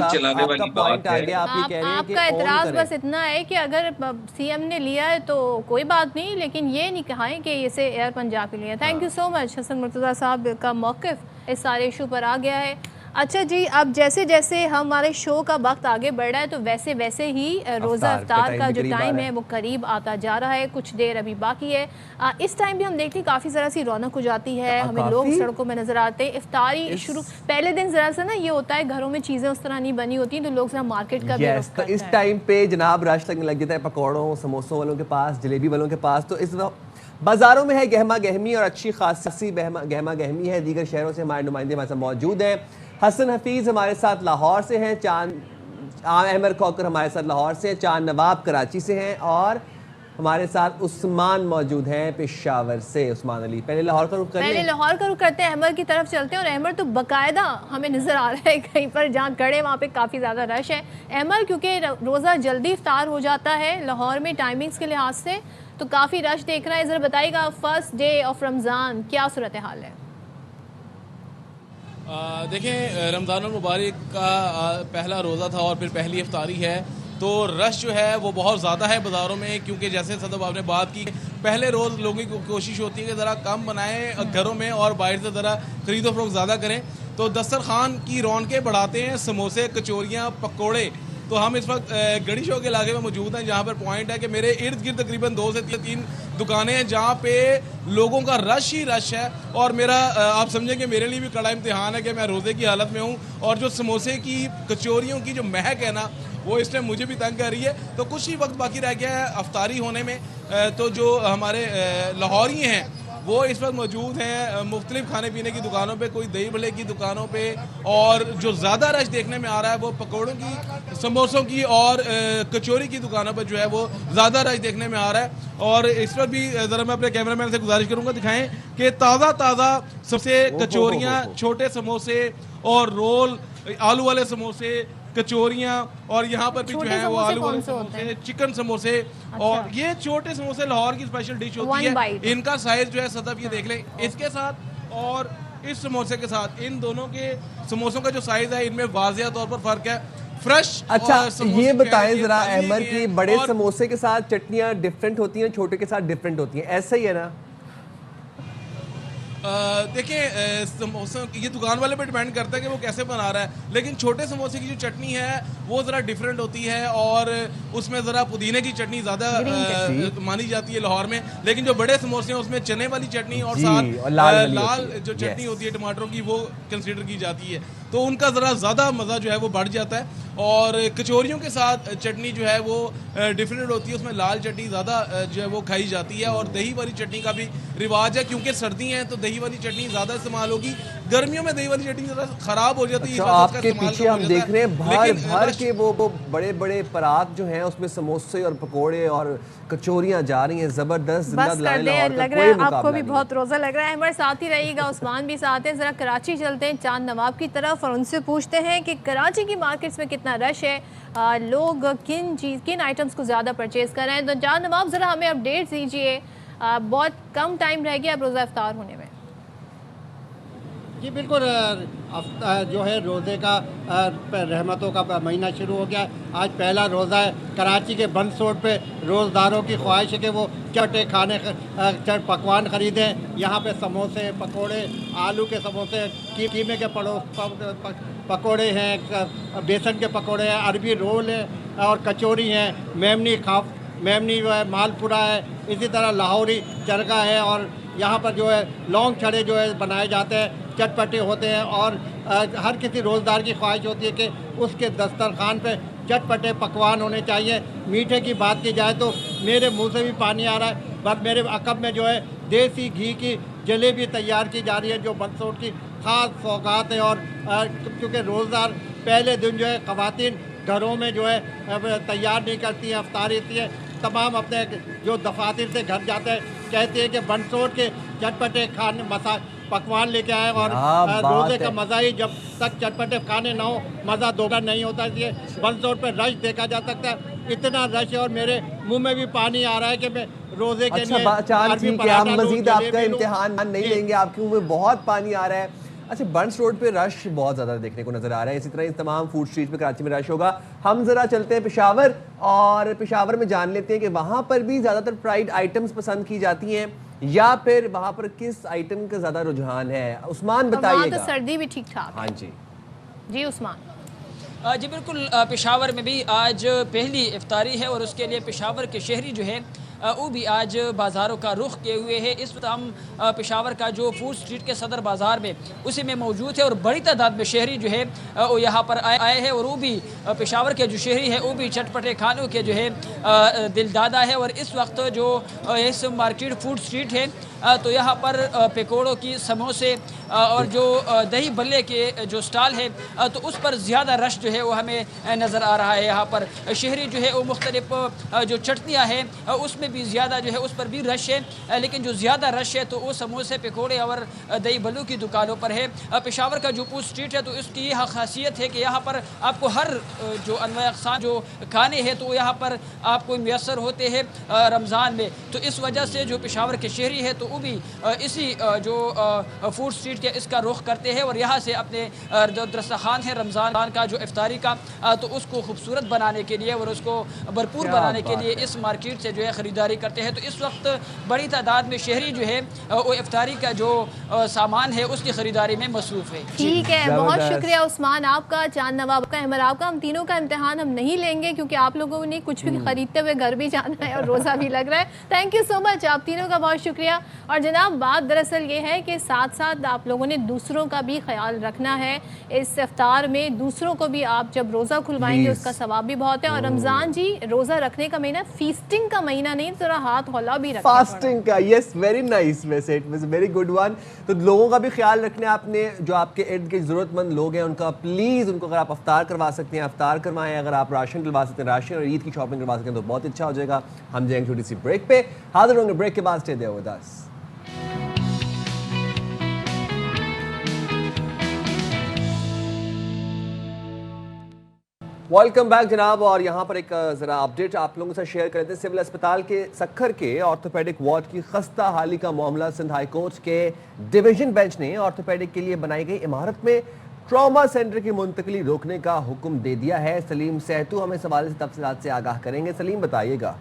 चलाने वाली बात है। आपका एतराज बस इतना है कि अगर सीएम ने लिया है तो कोई बात नहीं, लेकिन ये नहीं कहा है कि इसे एयर पंजाब के लिए। Thank you so much. Hasan Murtaza साहब का मौक़िफ़ इस सारे इशू पर आ गया है। अच्छा जी, अब जैसे जैसे हमारे शो का वक्त आगे बढ़ रहा है तो वैसे वैसे ही रोज़ा इफ्तार का जो टाइम है वो करीब आता जा रहा है, कुछ देर अभी बाकी है। इस टाइम भी हम देखते हैं काफ़ी ज़रा सी रौनक हो जाती है, हमें लोग सड़कों में नज़र आते हैं। इफ्तारी शुरू पहले दिन ज़रा सा ना ये होता है, घरों में चीज़ें उस तरह नहीं बनी होती तो लोग ज़रा मार्केट का भी रुख करते हैं। इस टाइम पे जनाब रश लगने लग जाता है पकौड़ों समोसों वालों के पास, जलेबी वालों के पास। तो इस बाज़ारों में है गहमा गहमी और अच्छी खासी गहमा गहमी है। दीगर शहरों से हमारे नुमाइंदे हमारे साथ मौजूद हैं। हसन हफीज़ हमारे साथ लाहौर से हैं, चांद अहमद खौकर हमारे साथ लाहौर से, चांद नवाब कराची से हैं और हमारे साथ उस्मान मौजूद हैं पेशावर से। उस्मान अली, पहले लाहौर का रुख करते हैं। पहले लाहौर का रुख करते हैं, अहमद की तरफ चलते हैं। और अहमद तो बाकायदा हमें नज़र आ रहा है कहीं पर जहाँ खड़े वहाँ पे काफ़ी ज़्यादा रश है। अहमद, क्योंकि रोज़ा जल्दी इफ्तार हो जाता है लाहौर में टाइमिंग्स के लिहाज से, तो काफ़ी रश देख रहा है। ज़रा बताइएगा फर्स्ट डे ऑफ रमज़ान क्या सूरत हाल है? देखें, रमज़ानुल मुबारक का पहला रोज़ा था और फिर पहली इफ्तारी है, तो रश जो है वो बहुत ज़्यादा है बाज़ारों में। क्योंकि जैसे सदब आपने बात की, पहले रोज़ लोगों की कोशिश होती है कि ज़रा कम बनाएं घरों में और बाहर से ज़रा खरीदो फरोख्त ज़्यादा करें, तो दस्तरखान की रौनकें बढ़ाते हैं समोसे, कचौरियाँ, पकौड़े। तो हम इस वक्त गढ़ी शो के इलाके में मौजूद हैं, जहाँ पर पॉइंट है कि मेरे इर्द गिर्द तकरीबन 2 से 3 दुकानें हैं जहाँ पे लोगों का रश ही रश है। और मेरा आप समझें कि मेरे लिए भी कड़ा इम्तिहान है कि मैं रोज़े की हालत में हूँ और जो समोसे की कचौरियों की जो महक है ना, वो इस टाइम मुझे भी तंग कर रही है। तो कुछ ही वक्त बाकी रह गया है अफ्तारी होने में। तो जो हमारे लाहौरी हैं वो इस वक्त मौजूद हैं मुख्तलिफ खाने पीने की दुकानों पे, कोई दही भले की दुकानों पे, और जो ज़्यादा रश देखने में आ रहा है वो पकौड़ों की, समोसों की और कचौरी की दुकानों पे जो है वो ज़्यादा रश देखने में आ रहा है। और इस पर भी ज़रा मैं अपने कैमरामैन से गुजारिश करूँगा दिखाएं कि ताज़ा सबसे कचौरियाँ, छोटे समोसे और रोल, आलू वाले समोसे, कचौरियाँ, और यहाँ पर भी जो है वो आलू वाले समोसे, चिकन समोसे। अच्छा। और ये छोटे समोसे लाहौर की स्पेशल डिश होती है। इनका साइज जो है सदब ये देख लें, इसके साथ और इस समोसे के साथ, इन दोनों के समोसों का जो साइज है इनमें वाज़िया तौर पर फर्क है। फ्रेश। अच्छा, ये बताएं जरा अहमद की बड़े समोसे के साथ चटनियाँ डिफरेंट होती हैं, छोटे के साथ डिफरेंट होती हैं, ऐसा ही है ना? देखिए, समोसे ये दुकान वाले पे डिपेंड करता है कि वो कैसे बना रहा है, लेकिन छोटे समोसे की जो चटनी है वो ज़रा डिफरेंट होती है और उसमें ज़रा पुदीने की चटनी ज़्यादा मानी जाती है लाहौर में। लेकिन जो बड़े समोसे हैं उसमें चने वाली चटनी और साथ लाल जो चटनी होती है टमाटरों की, वो कंसीडर की जाती है, तो उनका ज़रा ज़्यादा मज़ा जो है वो बढ़ जाता है। और कचौरियों के साथ चटनी जो है वो डिफरेंट होती है, उसमें लाल चटनी ज़्यादा जो है वो खाई जाती है। और दही वाली चटनी का भी रिवाज है, क्योंकि सर्दी है तो दही वाली चटनी ज़्यादा इस्तेमाल होगी। गर्मियों में दही वाली चटनी जरा खराब हो जाती है। अच्छा, आपके पीछे हम देख रहे हैं भर भर के वो बड़े बड़े परात जो हैं उसमें समोसे और पकोड़े और कचौरियां जा रही हैं, जबरदस्त। बस कर दे, लग रहा है आपको भी बहुत रोज़ा लग रहा है। हमारे साथ ही रहिएगा, उस्मान भी साथ हैं। ज़रा कराची चलते हैं चांद नवाब की तरफ और उनसे पूछते हैं कि कराची की मार्केट्स में कितना रश है, लोग किन आइटम्स को ज़्यादा परचेज कर रहे हैं। तो चांद नवाब ज़रा हमें अपडेट दीजिए, बहुत कम टाइम रह गया अब रोज़ा इफ्तार होने में। जी बिल्कुल, जो है रोज़े का रहमतों का महीना शुरू हो गया। आज पहला रोज़ा है। कराची के बंस रोड पे रोज़दारों की ख्वाहिश है कि वो चटे खाने पकवान ख़रीदें। यहाँ पे समोसे, पकोड़े, आलू के समोसे, कीमे के पकोड़े हैं, बेसन के पकोड़े हैं, अरबी रोल है और कचौरी हैं, मेमनी जो है, मालपुरा है, इसी तरह लाहौरी चरगा है और यहाँ पर जो है लौंग छड़े जो है बनाए जाते हैं, चटपटे होते हैं और हर किसी रोज़दार की ख्वाहिश होती है कि उसके दस्तरखान पे चटपटे पकवान होने चाहिए। मीठे की बात की जाए तो मेरे मुंह से भी पानी आ रहा है। बस मेरे अकब में जो है देसी घी की जलेबी तैयार की जा रही है जो बंसोट की ख़ास सौगात है। और क्योंकि रोज़दार पहले दिन जो है ख़वातीन घरों में जो है तैयार नहीं करती हैं, अफ्तारी होती है, तमाम अपने जो दफातर से घर जाते हैं, कहते हैं कि बंसोट के चटपटे खाने पकवान लेके आए और रोज़े का मज़ा ही जब तक चटपटे खाने ना हो मज़ा दोबारा नहीं होता। इसलिए बंसोट पर रश देखा जा सकता है, इतना रश है और मेरे मुंह में भी पानी आ रहा है कि मैं रोज़े के लिए हम मजीद आपका इम्तिहान नहीं लेंगे, आपके मुँह में बहुत पानी आ रहा है। अच्छा, बंस रोड पे रश बहुत ज़्यादा देखने को नज़र आ रहा है, इसी तरह इस तमाम फूड स्ट्रीट पे कराची में रश होगा। हम ज़रा चलते हैं पेशावर और पेशावर में जान लेते हैं कि वहाँ पर भी ज़्यादातर फ्राइड आइटम्स पसंद की जाती हैं या फिर वहाँ पर किस आइटम का ज़्यादा रुझान है। उस्मान बताइएगा। तो सर्दी भी ठीक ठाक। हाँ जी जी उस्मान। जी बिल्कुल, पेशावर में भी आज पहली इफ्तारी है और उसके लिए पेशावर के शहरी जो है वो भी आज बाज़ारों का रुख किए हुए हैं। इस वक्त हम पेशावर का जो फूड स्ट्रीट के सदर बाज़ार में उसी में मौजूद है और बड़ी तादाद में शहरी जो है वो यहाँ पर आए हैं और वो भी पेशावर के जो शहरी है वो भी चटपटे खानों के जो है दिलदादा है। और इस वक्त जो इस मार्केट फूड स्ट्रीट है तो यहाँ पर पकौड़ों की, समोसे और जो दही बल्ले के जो स्टॉल है तो उस पर ज़्यादा रश जो है वो हमें नज़र आ रहा है। यहाँ पर शहरी जो है वो मुख्तलिफ जो चटनियाँ हैं उसमें भी ज़्यादा जो है उस पर भी रश है, लेकिन जो ज़्यादा रश है तो वो समोसे, पकौड़े और दही बल्लू की दुकानों पर है। पेशावर का जो फूड स्ट्रीट है तो इसकी यह खासियत है कि यहाँ पर आपको हर जो अनवा अक़साम जो खाने हैं तो यहाँ पर आपको मैसर होते हैं रमज़ान में। तो इस वजह से जो पेशावर के शहरी है तो वो भी इसी जो फूड स्ट्रीट के इसका रुख करते हैं और यहाँ से अपने जो दस्तरखान है रमज़ान का जो इफ्तारी का तो उसको खूबसूरत बनाने के लिए और उसको भरपूर बनाने के लिए इस मार्केट से जो है ख़रीदारी करते हैं। तो इस वक्त बड़ी तादाद में शहरी जो है वो इफ्तारी का जो सामान है उसकी ख़रीदारी में मसरूफ़ है। ठीक है, बहुत शुक्रिया उस्मान आपका, चांद नवाब का, अहमद आपका। हम तीनों का इम्तिहान हम नहीं लेंगे क्योंकि आप लोगों ने कुछ भी खरीदते हुए घर भी जाना है और रोज़ा भी लग रहा है। थैंक यू सो मच, आप तीनों का बहुत शुक्रिया। और जनाब बात दरअसल ये है कि साथ साथ आप लोगों ने दूसरों का भी ख्याल रखना है। इस इफ्तार में दूसरों को भी आप जब रोज़ा खुलवाएंगे उसका सवाब भी बहुत है। और रमज़ान जी रोज़ा रखने का महीना फीस्टिंग का महीना नहीं, थोड़ा हाथ हौला भी रखना, फास्टिंग का। यस, वेरी नाइस, वैसे it was very good one. तो लोगों का भी ख्याल रखना है आपने, जो आपके इर्द गिर्द ज़रूरतमंद लोग हैं उनका प्लीज़, उनको अगर आप अफ्तार करवा सकते हैं अफ्तार करवाएं, अगर आप राशन दिलवा सकते हैं राशन और ईद की शॉपिंग करवा सकते हैं तो बहुत अच्छा हो जाएगा। हम जाएंगे छोटी सी ब्रेक पे, हाजिर होंगे ब्रेक के बाद। Stay there with us. Welcome back जनाब। और यहाँ पर एक ज़रा अपडेट आप लोगों के साथ शेयर कर रहे थे। सिविल अस्पताल के सक्खर के ऑर्थोपेडिक वार्ड की खस्ता हाली का मामला सिंध हाई कोर्ट के डिवीजन बेंच ने ऑर्थोपेडिक के लिए बनाई गई इमारत में ट्रॉमा सेंटर की मुंतकली रोकने का हुक्म दे दिया है। सलीम सहतू हमें इस हवाले से तफसीलात से आगाह करेंगे। सलीम बताइएगा।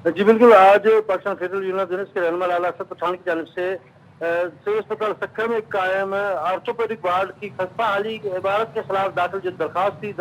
जी बिल्कुल, आज पाकिस्तान फेडरल यूनियन के रहनुमा लाला अफसर पठान की जानिब से सिविल अस्पताल सक्खर में कायम ऑर्थोपेडिक वार्ड की खस्ता हाली इमारत के खिलाफ दाखिल जो दरखास्त थी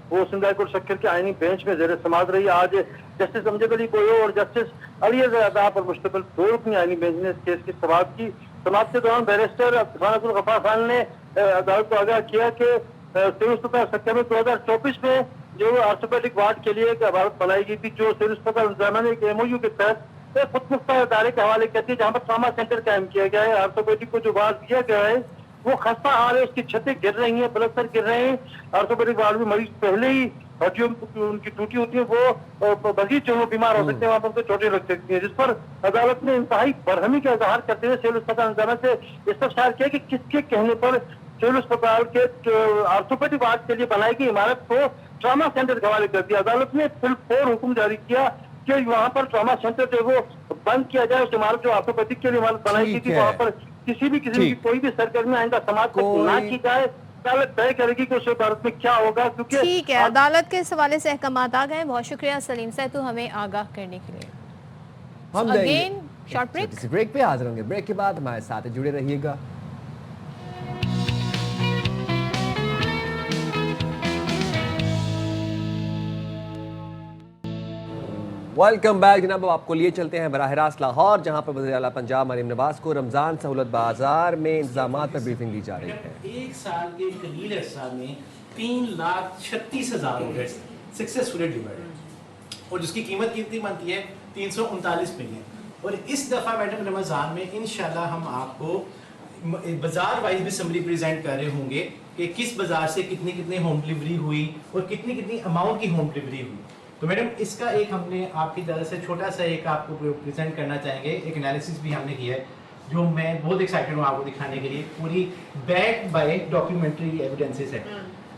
वो सिंध हाई कोर्ट सक्खर के आईनी बेंच में जेर समाअत रही। आज जस्टिस अमजद अली कोयो और जस्टिस अली अदा पर मुश्तमिल दो रुकनी आईनी बेंच ने इस केस की समाअत की। समाअत के दौरान बैरिस्टर अब्दुल गफ्फार खान ने अदालत को आगाह किया कि सिविल अस्पताल सक्खर में 2024 में जो ऑर्थोपेडिक वार्ड के लिए एक इमारत बनाई गई थी जो सिविल अस्पताल इंतजामिया ने एक MOU के तहत खुद मुख्तार इदारे के हवाले कहती है, जहाँ पर ट्रॉमा सेंटर कायम किया गया है। ऑर्थोपेडिक को जो वार्ड दिया गया है वो खस्ता हाल है, उसकी छतें गिर रही हैं, प्लस्तर गिर रहे हैं। ऑर्थोपेडिक वार्ड में मरीज पहले ही हड्डियों उनकी टूटी होती है, वो मजीद जो वो बीमार हो सकते हैं, वहाँ पर उनको चोटें लग सकती हैं, जिस पर अदालत ने इंतहाई बरहमी का इजहार करते हुए सिविल अस्पताल इंतजाम से इस्तफसार किया कि किसके कहने पर सिविल अस्पताल के ऑर्थोपेडिक वार्ड के लिए बनाई गई इमारत को ट्रॉमा सेंटर के हवाले कर दिया। अदालत ने फिर 4 हुक्म जारी किया कि वहाँ पर ट्रॉमा सेंटर जो वो बंद किया जाए। उस इमारत जो ऑर्थोपेडिक के लिए इमारत बनाई गई थी, वहाँ पर किसी भी किस्म की कोई भी सरगर्मी आइंदा समाज तक ना की जाए। अदालत तय करेगी कि उस इमारत में क्या होगा, क्योंकि ठीक है, अदालत के इस हवाले से अहकामात आ गए। बहुत शुक्रिया सलीम सैतू हमें आगाह करने के लिए। हम अगेन शॉर्ट ब्रेक। ब्रेक पे हाजिर होंगे। ब्रेक के बाद हमारे साथ जुड़े रहिएगा। वेलकम बैक जनाब। अब आपको लिए चलते हैं बराह रास्त लाहौर, जहां पर वज़ीर आला पंजाब मरीम नवाज को रमज़ान सहूलत बाजार में इंतजामात पर ब्रीफिंग दी जा रही है। एक साल के कलील अरसा में 3,36,000 हो सक्सेसफुली डिवाइडेड और जिसकी कीमत कितनी बनती है 339 मिलियन। और इस दफ़ा मैडम रमज़ान में इंशाल्लाह हम आपको बाजार वाइज भी समरी प्रेजेंट कर रहे होंगे कि किस बाजार से कितनी कितनी होम डिलीवरी हुई और कितनी कितनी अमाउंट की होम डिलीवरी हुई। तो मैडम इसका एक हमने आपकी तरफ से छोटा सा एक आपको प्रेजेंट करना चाहेंगे। एक एनालिसिस भी हमने किया है जो मैं बहुत एक्साइटेड हूँ आपको दिखाने के लिए, पूरी बैक बाय डॉक्यूमेंट्री एविडेंसेस है।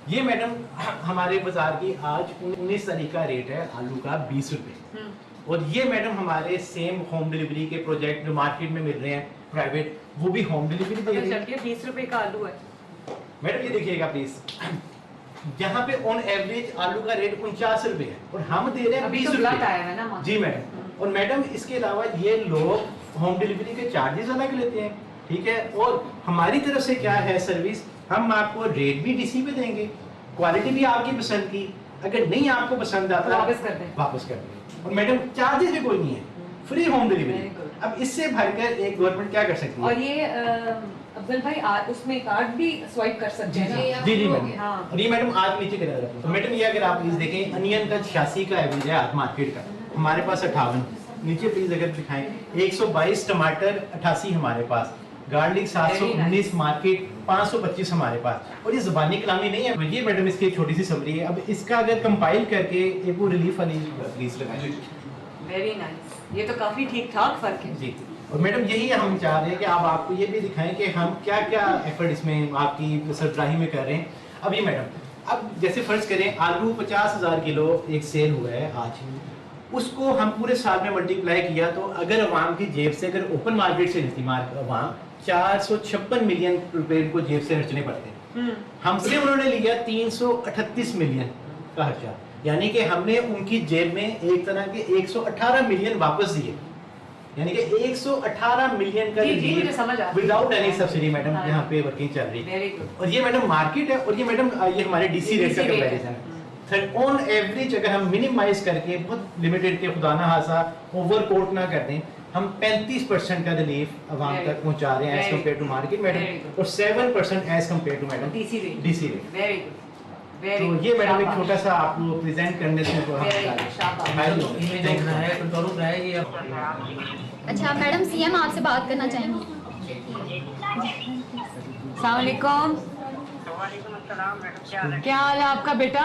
ये मैडम हमारे बाजार की आज 19 तारीख का रेट है आलू का 20 रुपये। और ये मैडम हमारे सेम होम डिलीवरी के प्रोजेक्ट जो मार्केट में मिल रहे हैं प्राइवेट, वो भी होम डिलीवरी दे रहे हैं। 20 रुपये का आलू है मैडम, ये देखिएगा प्लीज, यहाँ पे ऑन एवरेज आलू का रेट 49 रुपए है और हम दे रहे हैं 20 रुपए। जी मैडम। और मैडम इसके अलावा ये लोग होम डिलीवरी के चार्जेस अलग लेते हैं, ठीक है। और हमारी तरफ से क्या है सर्विस, हम आपको रेट भी डीसी पे देंगे, क्वालिटी भी आपकी पसंद की, अगर नहीं आपको पसंद आता वापस कर दें। और मैडम चार्जेस भी कोई नहीं है, फ्री होम डिलीवरी। अब इससे भरकर एक गवर्नमेंट क्या कर सकती है। और ये अफजल भाई उसमें कार्ड भी स्वाइप कर सकते हैं। जी जी मैडम। और ये मैडम आज नीचे कर रहा है। तो मैडम ये अगर आप प्लीज देखें, अनियन का 86 का एवरेज है आज मार्केट का, हमारे पास 58। नीचे प्लीज अगर दिखाएं, 122 टमाटर 88 हमारे पास, गार्लिक 719 मार्केट, 525 हमारे पास। और ये ज़बानी कलामी नहीं है। ये मैडम इसकी छोटी सी समरी है। अब इसका अगर कंपाइल करके एक वो रिलीफ वाली प्लीज लगाएं। वेरी नाइस, ये तो काफी ठीक ठाक फर्क है जी। और मैडम यही हम चाह रहे हैं कि आप आपको ये भी दिखाएं कि हम क्या क्या एफर्ट इसमें आपकी सरबराही में कर रहे हैं। अब ये मैडम, अब जैसे फर्ज करें आलू 50,000 किलो एक सेल हुआ है आज, उसको हम पूरे साल में मल्टीप्लाई किया तो अगर अवाम की जेब से, अगर ओपन मार्केट से लेती अवाम 456 मिलियन रुपए को जेब से खर्चने पड़ते हैं। हमसे उन्होंने लिया 338 मिलियन का खर्चा, यानी कि हमने उनकी जेब में एक तरह के 118 मिलियन वापस दिए, यानी कि 118 मिलियन का विदाउट एनी सब्सिडी मैडम यहाँ पे वर्किंग चल रही है। और ये मैडम मार्केट है। और ये मैडम ये हमारे डीसी रेट का कंपैरिजन है। ऑन एवरेज अगर हम मिनिमाइज करके बहुत लिमिटेड के खुदा ना हासा ओवर कोट ना कर दें, हम 35% का रिलीफ अवाम तक पहुंचा रहे हैं as compared to market madam, और 7% as compared to madam DC rate. तो ये मैडम एक छोटा सा आपको प्रेजेंट करने से अच्छा मैडम, सीएम आपसे बात करना चाहेंगे। अस्सलाम वालेकुम। क्या हाल है आपका बेटा?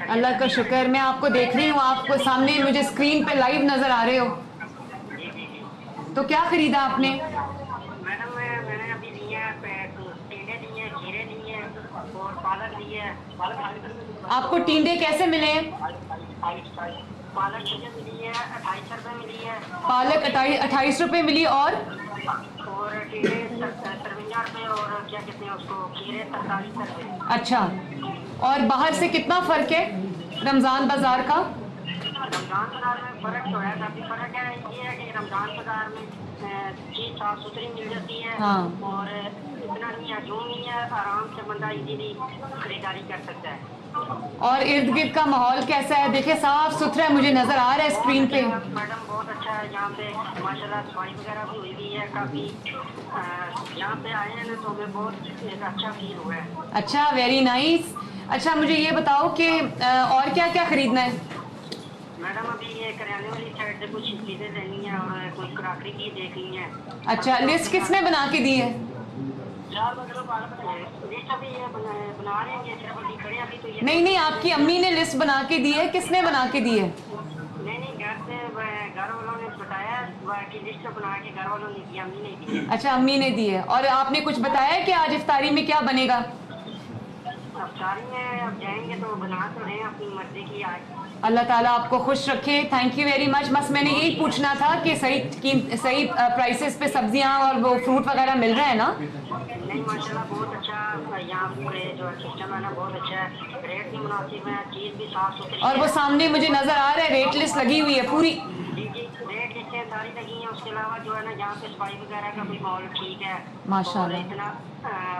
अल्लाह का शुक्र। मैं आपको देख रही हूँ, आपको सामने मुझे स्क्रीन पे लाइव नजर आ रहे हो। तो क्या खरीदा आपने? आपको टींडे कैसे मिले? पालक 28 रुपए मिली। और अच्छा, और बाहर से कितना फर्क है रमजान बाजार का? रमजान बाजार में फर्क तो है, काफी फर्क है। ये है कि रमजान बाजार में चीज साफ सुथरी मिल जाती है। हाँ। और इतना नहीं है, जो नहीं है आराम से बंदा इजीली खरीदारी कर सकता है। और इर्द गिर्द का माहौल कैसा है? देखिए साफ सुथरा मुझे नजर आ रहा है स्क्रीन पे। मैडम बहुत अच्छा है यहाँ पे, माशाल्लाह सफाई वगैरह भी हुई है काफी। यहाँ पे आए हैं ना तो हमें बहुत एक अच्छा फील हुआ है। अच्छा, वेरी नाइस। अच्छा मुझे ये बताओ कि और क्या क्या खरीदना है? मैडम अभी ये करियाने वाली साइड से कुछ चीजें लेनी है और कोई क्रॉकरी की देखनी है। अच्छा, लिस्ट किसने बना के दी है? लिस्ट अभी ये बना रहे हैं, सिर्फ अभी खड़े अभी तो ये नहीं, आपकी अम्मी ने लिस्ट बना के दी है, किसने बना के दी है? नहीं, घर से घर वालों ने बताया कि लिस्ट बना के घर वालों ने दी, अम्मी ने दी। अच्छा, अम्मी ने दी है। और आपने कुछ बताया कि आज इफ्तारी में क्या बनेगा? इफ्तारी में अब जाएंगे तो बना तो रहे हैं अपनी मर्जी की आज। अल्लाह ताला आपको खुश रखे। Thank you very much. बस मैंने यही पूछना था कि सही प्राइसेस पे सब्जियां और वो फ्रूट वगैरह मिल रहे हैं ना? नहीं माशाल्लाह बहुत अच्छा यहाँ पूरे जो सिस्टम है ना बहुत अच्छा है, रेट भी मुनासिब है, चीज भी साफ सुथरी। और वो सामने मुझे नजर आ रहा है रेट लिस्ट लगी हुई है पूरी। रेट लिस्टें सारी लगी हैं, उसके अलावा जो है ना यहाँ पे सफाई वगैरह का भी माहौल ठीक है माशाल्लाह। और इतना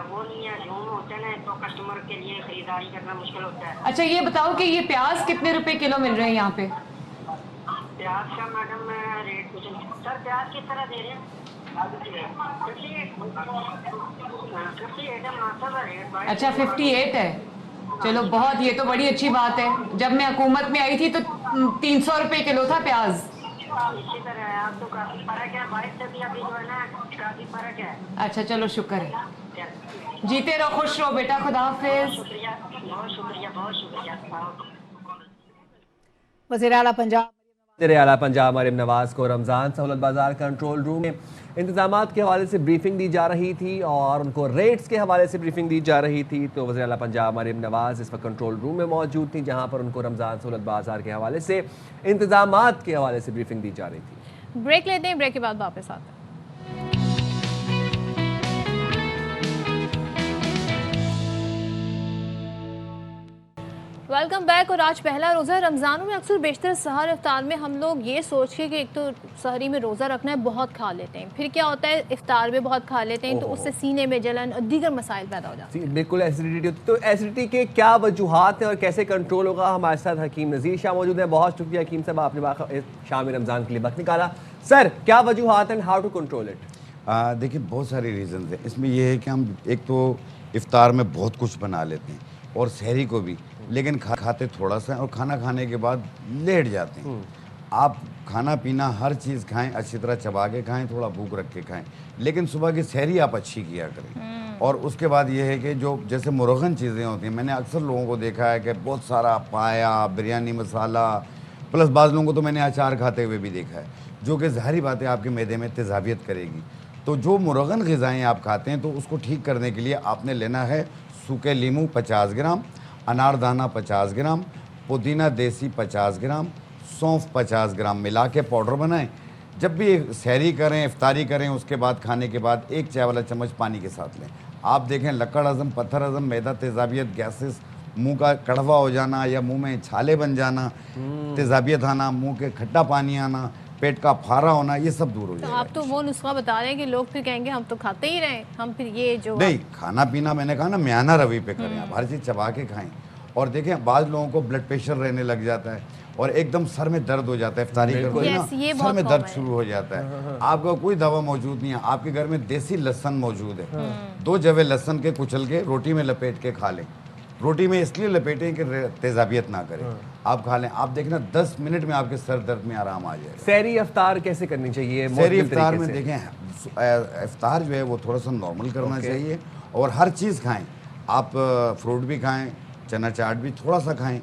वो नहीं है, झूम होते ना तो कस्टमर के लिए खरीदारी करना मुश्किल होता है। अच्छा, ये बताओ कि ये प्याज कितने रुपए किलो मिल रहे हैं यहाँ पे? प्याज का मैडम रेट कुछ सर प्याज किस तरह दे रहे हैं? 58 है। अच्छा, 58 है। चलो बहुत, ये तो बड़ी अच्छी बात है। जब मैं हुकूमत में आई थी तो 300 रुपए किलो था प्याज। इसी तरह है, अब तो काफी फर्क है, 22 से भी अभी जो है ना काफी फर्क है। अच्छा चलो, शुक्र है। जीते रहो, खुश रहो बेटा, खुदा हाफिज। बहुत शुक्रिया। वज़ीर आला पंजाब आला पंजाब मरियम नवाज को रमज़ान सहूलत बाजार कंट्रोल रूम में इंतजामात के हवाले से ब्रीफिंग दी जा रही थी और उनको रेट्स के हवाले से ब्रीफिंग दी जा रही थी। तो वज़ीर आला पंजाब मरियम नवाज इस वक्त कंट्रोल रूम में मौजूद थी, जहां पर उनको रमज़ान सहूलत बाजार के हवाले से इंतजामात के हवाले से ब्रीफिंग दी जा रही थी। ब्रेक लेते हैं, ब्रेक के बाद वापस आते हैं। Welcome back. और आज पहला रोज़ा रमज़ानों में अक्सर बेशतर सहर इफ्तार में हम लोग ये सोच के कि एक तो सहरी में रोज़ा रखना है, बहुत खा लेते हैं, फिर क्या होता है इफ्तार में बहुत खा लेते हैं तो उससे सीने में जलन और दीगर मसाइल पैदा हो जाते हैं। बिल्कुल एसिडिटी होती है। तो एसिडिटी के क्या वजूहात हैं और कैसे कंट्रोल होगा? हमारे साथ हकीम नज़ीर शाह मौजूद है। बहुत शुक्रिया हकीम साहब, आपने शाम रमज़ान के लिए वक्त निकाला। सर, क्या वजूहात हैं, हाउ टू कंट्रोल इट? देखिए, बहुत सारे रीज़न हैं इसमें। यह है कि हम एक तो इफ्तार में बहुत कुछ बना लेते हैं और सहरी को भी, लेकिन खाते थोड़ा सा और खाना खाने के बाद लेट जाते हैं। आप खाना पीना हर चीज़ खाएं, अच्छी तरह चबा के खाएं, थोड़ा भूख रख के खाएं, लेकिन सुबह की सहरी आप अच्छी किया करें। और उसके बाद ये है कि जो जैसे मुरगन चीज़ें होती हैं, मैंने अक्सर लोगों को देखा है कि बहुत सारा पाया, बिरयानी मसाला, प्लस बाज़ लोगों को तो मैंने अचार खाते हुए भी देखा है, जो कि ज़ाहिरी बात है आपके मैदे में तेज़ाबियत करेगी। तो जो मुरगन ग़िज़ाएँ आप खाते हैं तो उसको ठीक करने के लिए आपने लेना है सूखे लीमू 50 ग्राम, अनारदाना 50 ग्राम, पुदीना देसी 50 ग्राम, सौंफ 50 ग्राम मिला के पाउडर बनाएं। जब भी सहरी करें, इफ्तारी करें, उसके बाद खाने के बाद 1 चाय वाला चम्मच पानी के साथ लें। आप देखें लकड़ हज़म, पत्थर हज़म, मैदा तेज़ाबियत, गैसेस, मुंह का कड़वा हो जाना या मुंह में छाले बन जाना, तेज़ाबियत आना, मुंह के खट्टा पानी आना, पेट का फारा होना, ये सब दूर हो जाएगा। तो आप तो वो नुस्खा बता रहे हैं कि लोग फिर कहेंगे हम तो खाते ही रहे, हम फिर ये जो नहीं, खाना पीना मैंने कहा ना म्याना रवि पे करें, आप हर चीज़ चबा के खाएं। और देखें बाज़ लोगों को ब्लड प्रेशर रहने लग जाता है और एकदम सर में दर्द हो जाता है, इफ्तारी करते हैं ना सर में दर्द शुरू हो जाता है। आपका कोई दवा मौजूद नहीं है, आपके घर में देसी लहसुन मौजूद है, 2 जवे लहसुन के कुचल के रोटी में लपेट के खा लें। रोटी में इसलिए लपेटें कि तेज़ाबियत ना करें, आप खा लें। आप देखना 10 मिनट में आपके सर दर्द में आराम आ जाए। सहरी इफ्तार कैसे करनी चाहिए? सहरी इफ्तार में देखें, इफ्तार जो है वो थोड़ा सा नॉर्मल करना चाहिए और हर चीज़ खाएं। आप फ्रूट भी खाएं, चना चाट भी थोड़ा सा खाएं,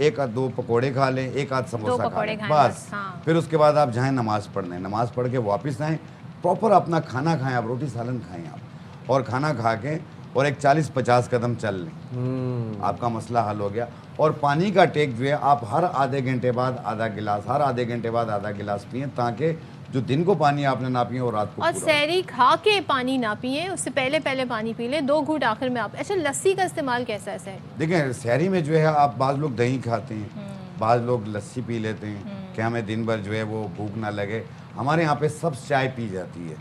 1 आध 2 पकोड़े खा लें, 1 आध समोसा खा लें, बस। फिर उसके बाद आप जाएं नमाज़ पढ़ने, नमाज़ पढ़ के वापस आएँ, प्रॉपर अपना खाना खाएं, आप रोटी सालन खाएं आप, और खाना खा के और एक 40-50 कदम चल लें, आपका मसला हल हो गया। और पानी का टेक जो है आप हर आधे घंटे बाद आधा गिलास, हर आधे घंटे बाद आधा गिलास पिएं, ताकि जो दिन को पानी आपने ना पिए और रात को। और सहरी खा के पानी ना पिए, उससे पहले पानी पी लें, 2 घूंट आखिर में आप। अच्छा, लस्सी का इस्तेमाल कैसा है सहरी? देखें, सहरी में जो है आप बाज़ लोग दही खाते हैं, बाज़ लोग लस्सी पी लेते हैं कि हमें दिन भर जो है वो भूख ना लगे। हमारे यहाँ पे सब चाय पी जाती है,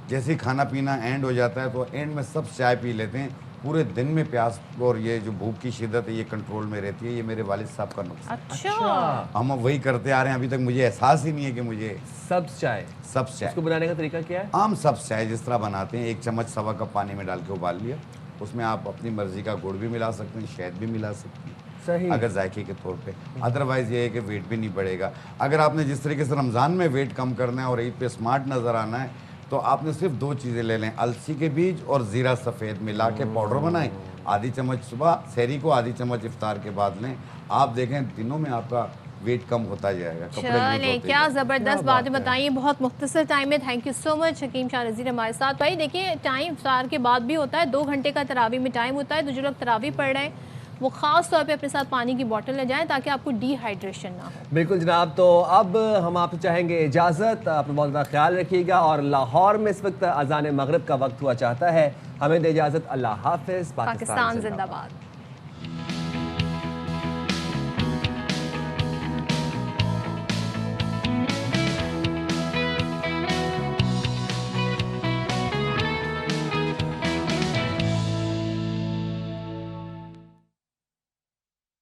जैसे ही खाना पीना एंड हो जाता है तो एंड में सब चाय पी लेते हैं। पूरे दिन में प्यास और ये जो भूख की शिद्दत है ये कंट्रोल में रहती है। ये मेरे वालिद साहब का नुस्खा। अच्छा, हम वही करते आ रहे हैं, अभी तक मुझे एहसास ही नहीं है कि मुझे सब्ज़ चाय उसको बनाने का तरीका क्या है? आम सब्ज़ चाय जिस तरह बनाते हैं, 1 चम्मच सवा कप पानी में डाल के उबाल लिया, उसमें आप अपनी मर्जी का गुड़ भी मिला सकते हैं, शहद भी मिला सकते हैं। सही। अगर जायके के तौर पे, अदरवाइज ये है कि वेट भी नहीं बढ़ेगा। अगर आपने जिस तरीके से रमज़ान में वेट कम करना है और ईद पे स्मार्ट नज़र आना है तो आपने सिर्फ 2 चीज़ें ले लें, अलसी के बीज और ज़ीरा सफ़ेद मिला के पाउडर बनाएं, आधी चम्मच सुबह सहरी को, आधी चम्मच इफ्तार के बाद लें। आप देखें दिनों में आपका वेट कम होता जाएगा। चले, क्या ज़बरदस्त बातें बताइए, बहुत मुख्तसर टाइम में। थैंक यू सो मच हकीम शाह नज़ीर हमारे साथ। भाई देखिए, टाइम इफ्तार के बाद भी होता है, 2 घंटे का तरावी में टाइम होता है, तो जो लोग तरावी पढ़ रहे हैं वो ख़ास तौर पे अपने साथ पानी की बोतल ले जाएं ताकि आपको डिहाइड्रेशन ना हो। बिल्कुल जनाब, तो अब हम आपसे चाहेंगे इजाज़त, अपना बहुत ज़्यादा ख्याल रखिएगा। और लाहौर में इस वक्त अज़ान मगरिब का वक्त हुआ चाहता है, हमें दे इजाज़त। अल्लाह हाफ़िज़। पाकिस्तान जिंदाबाद।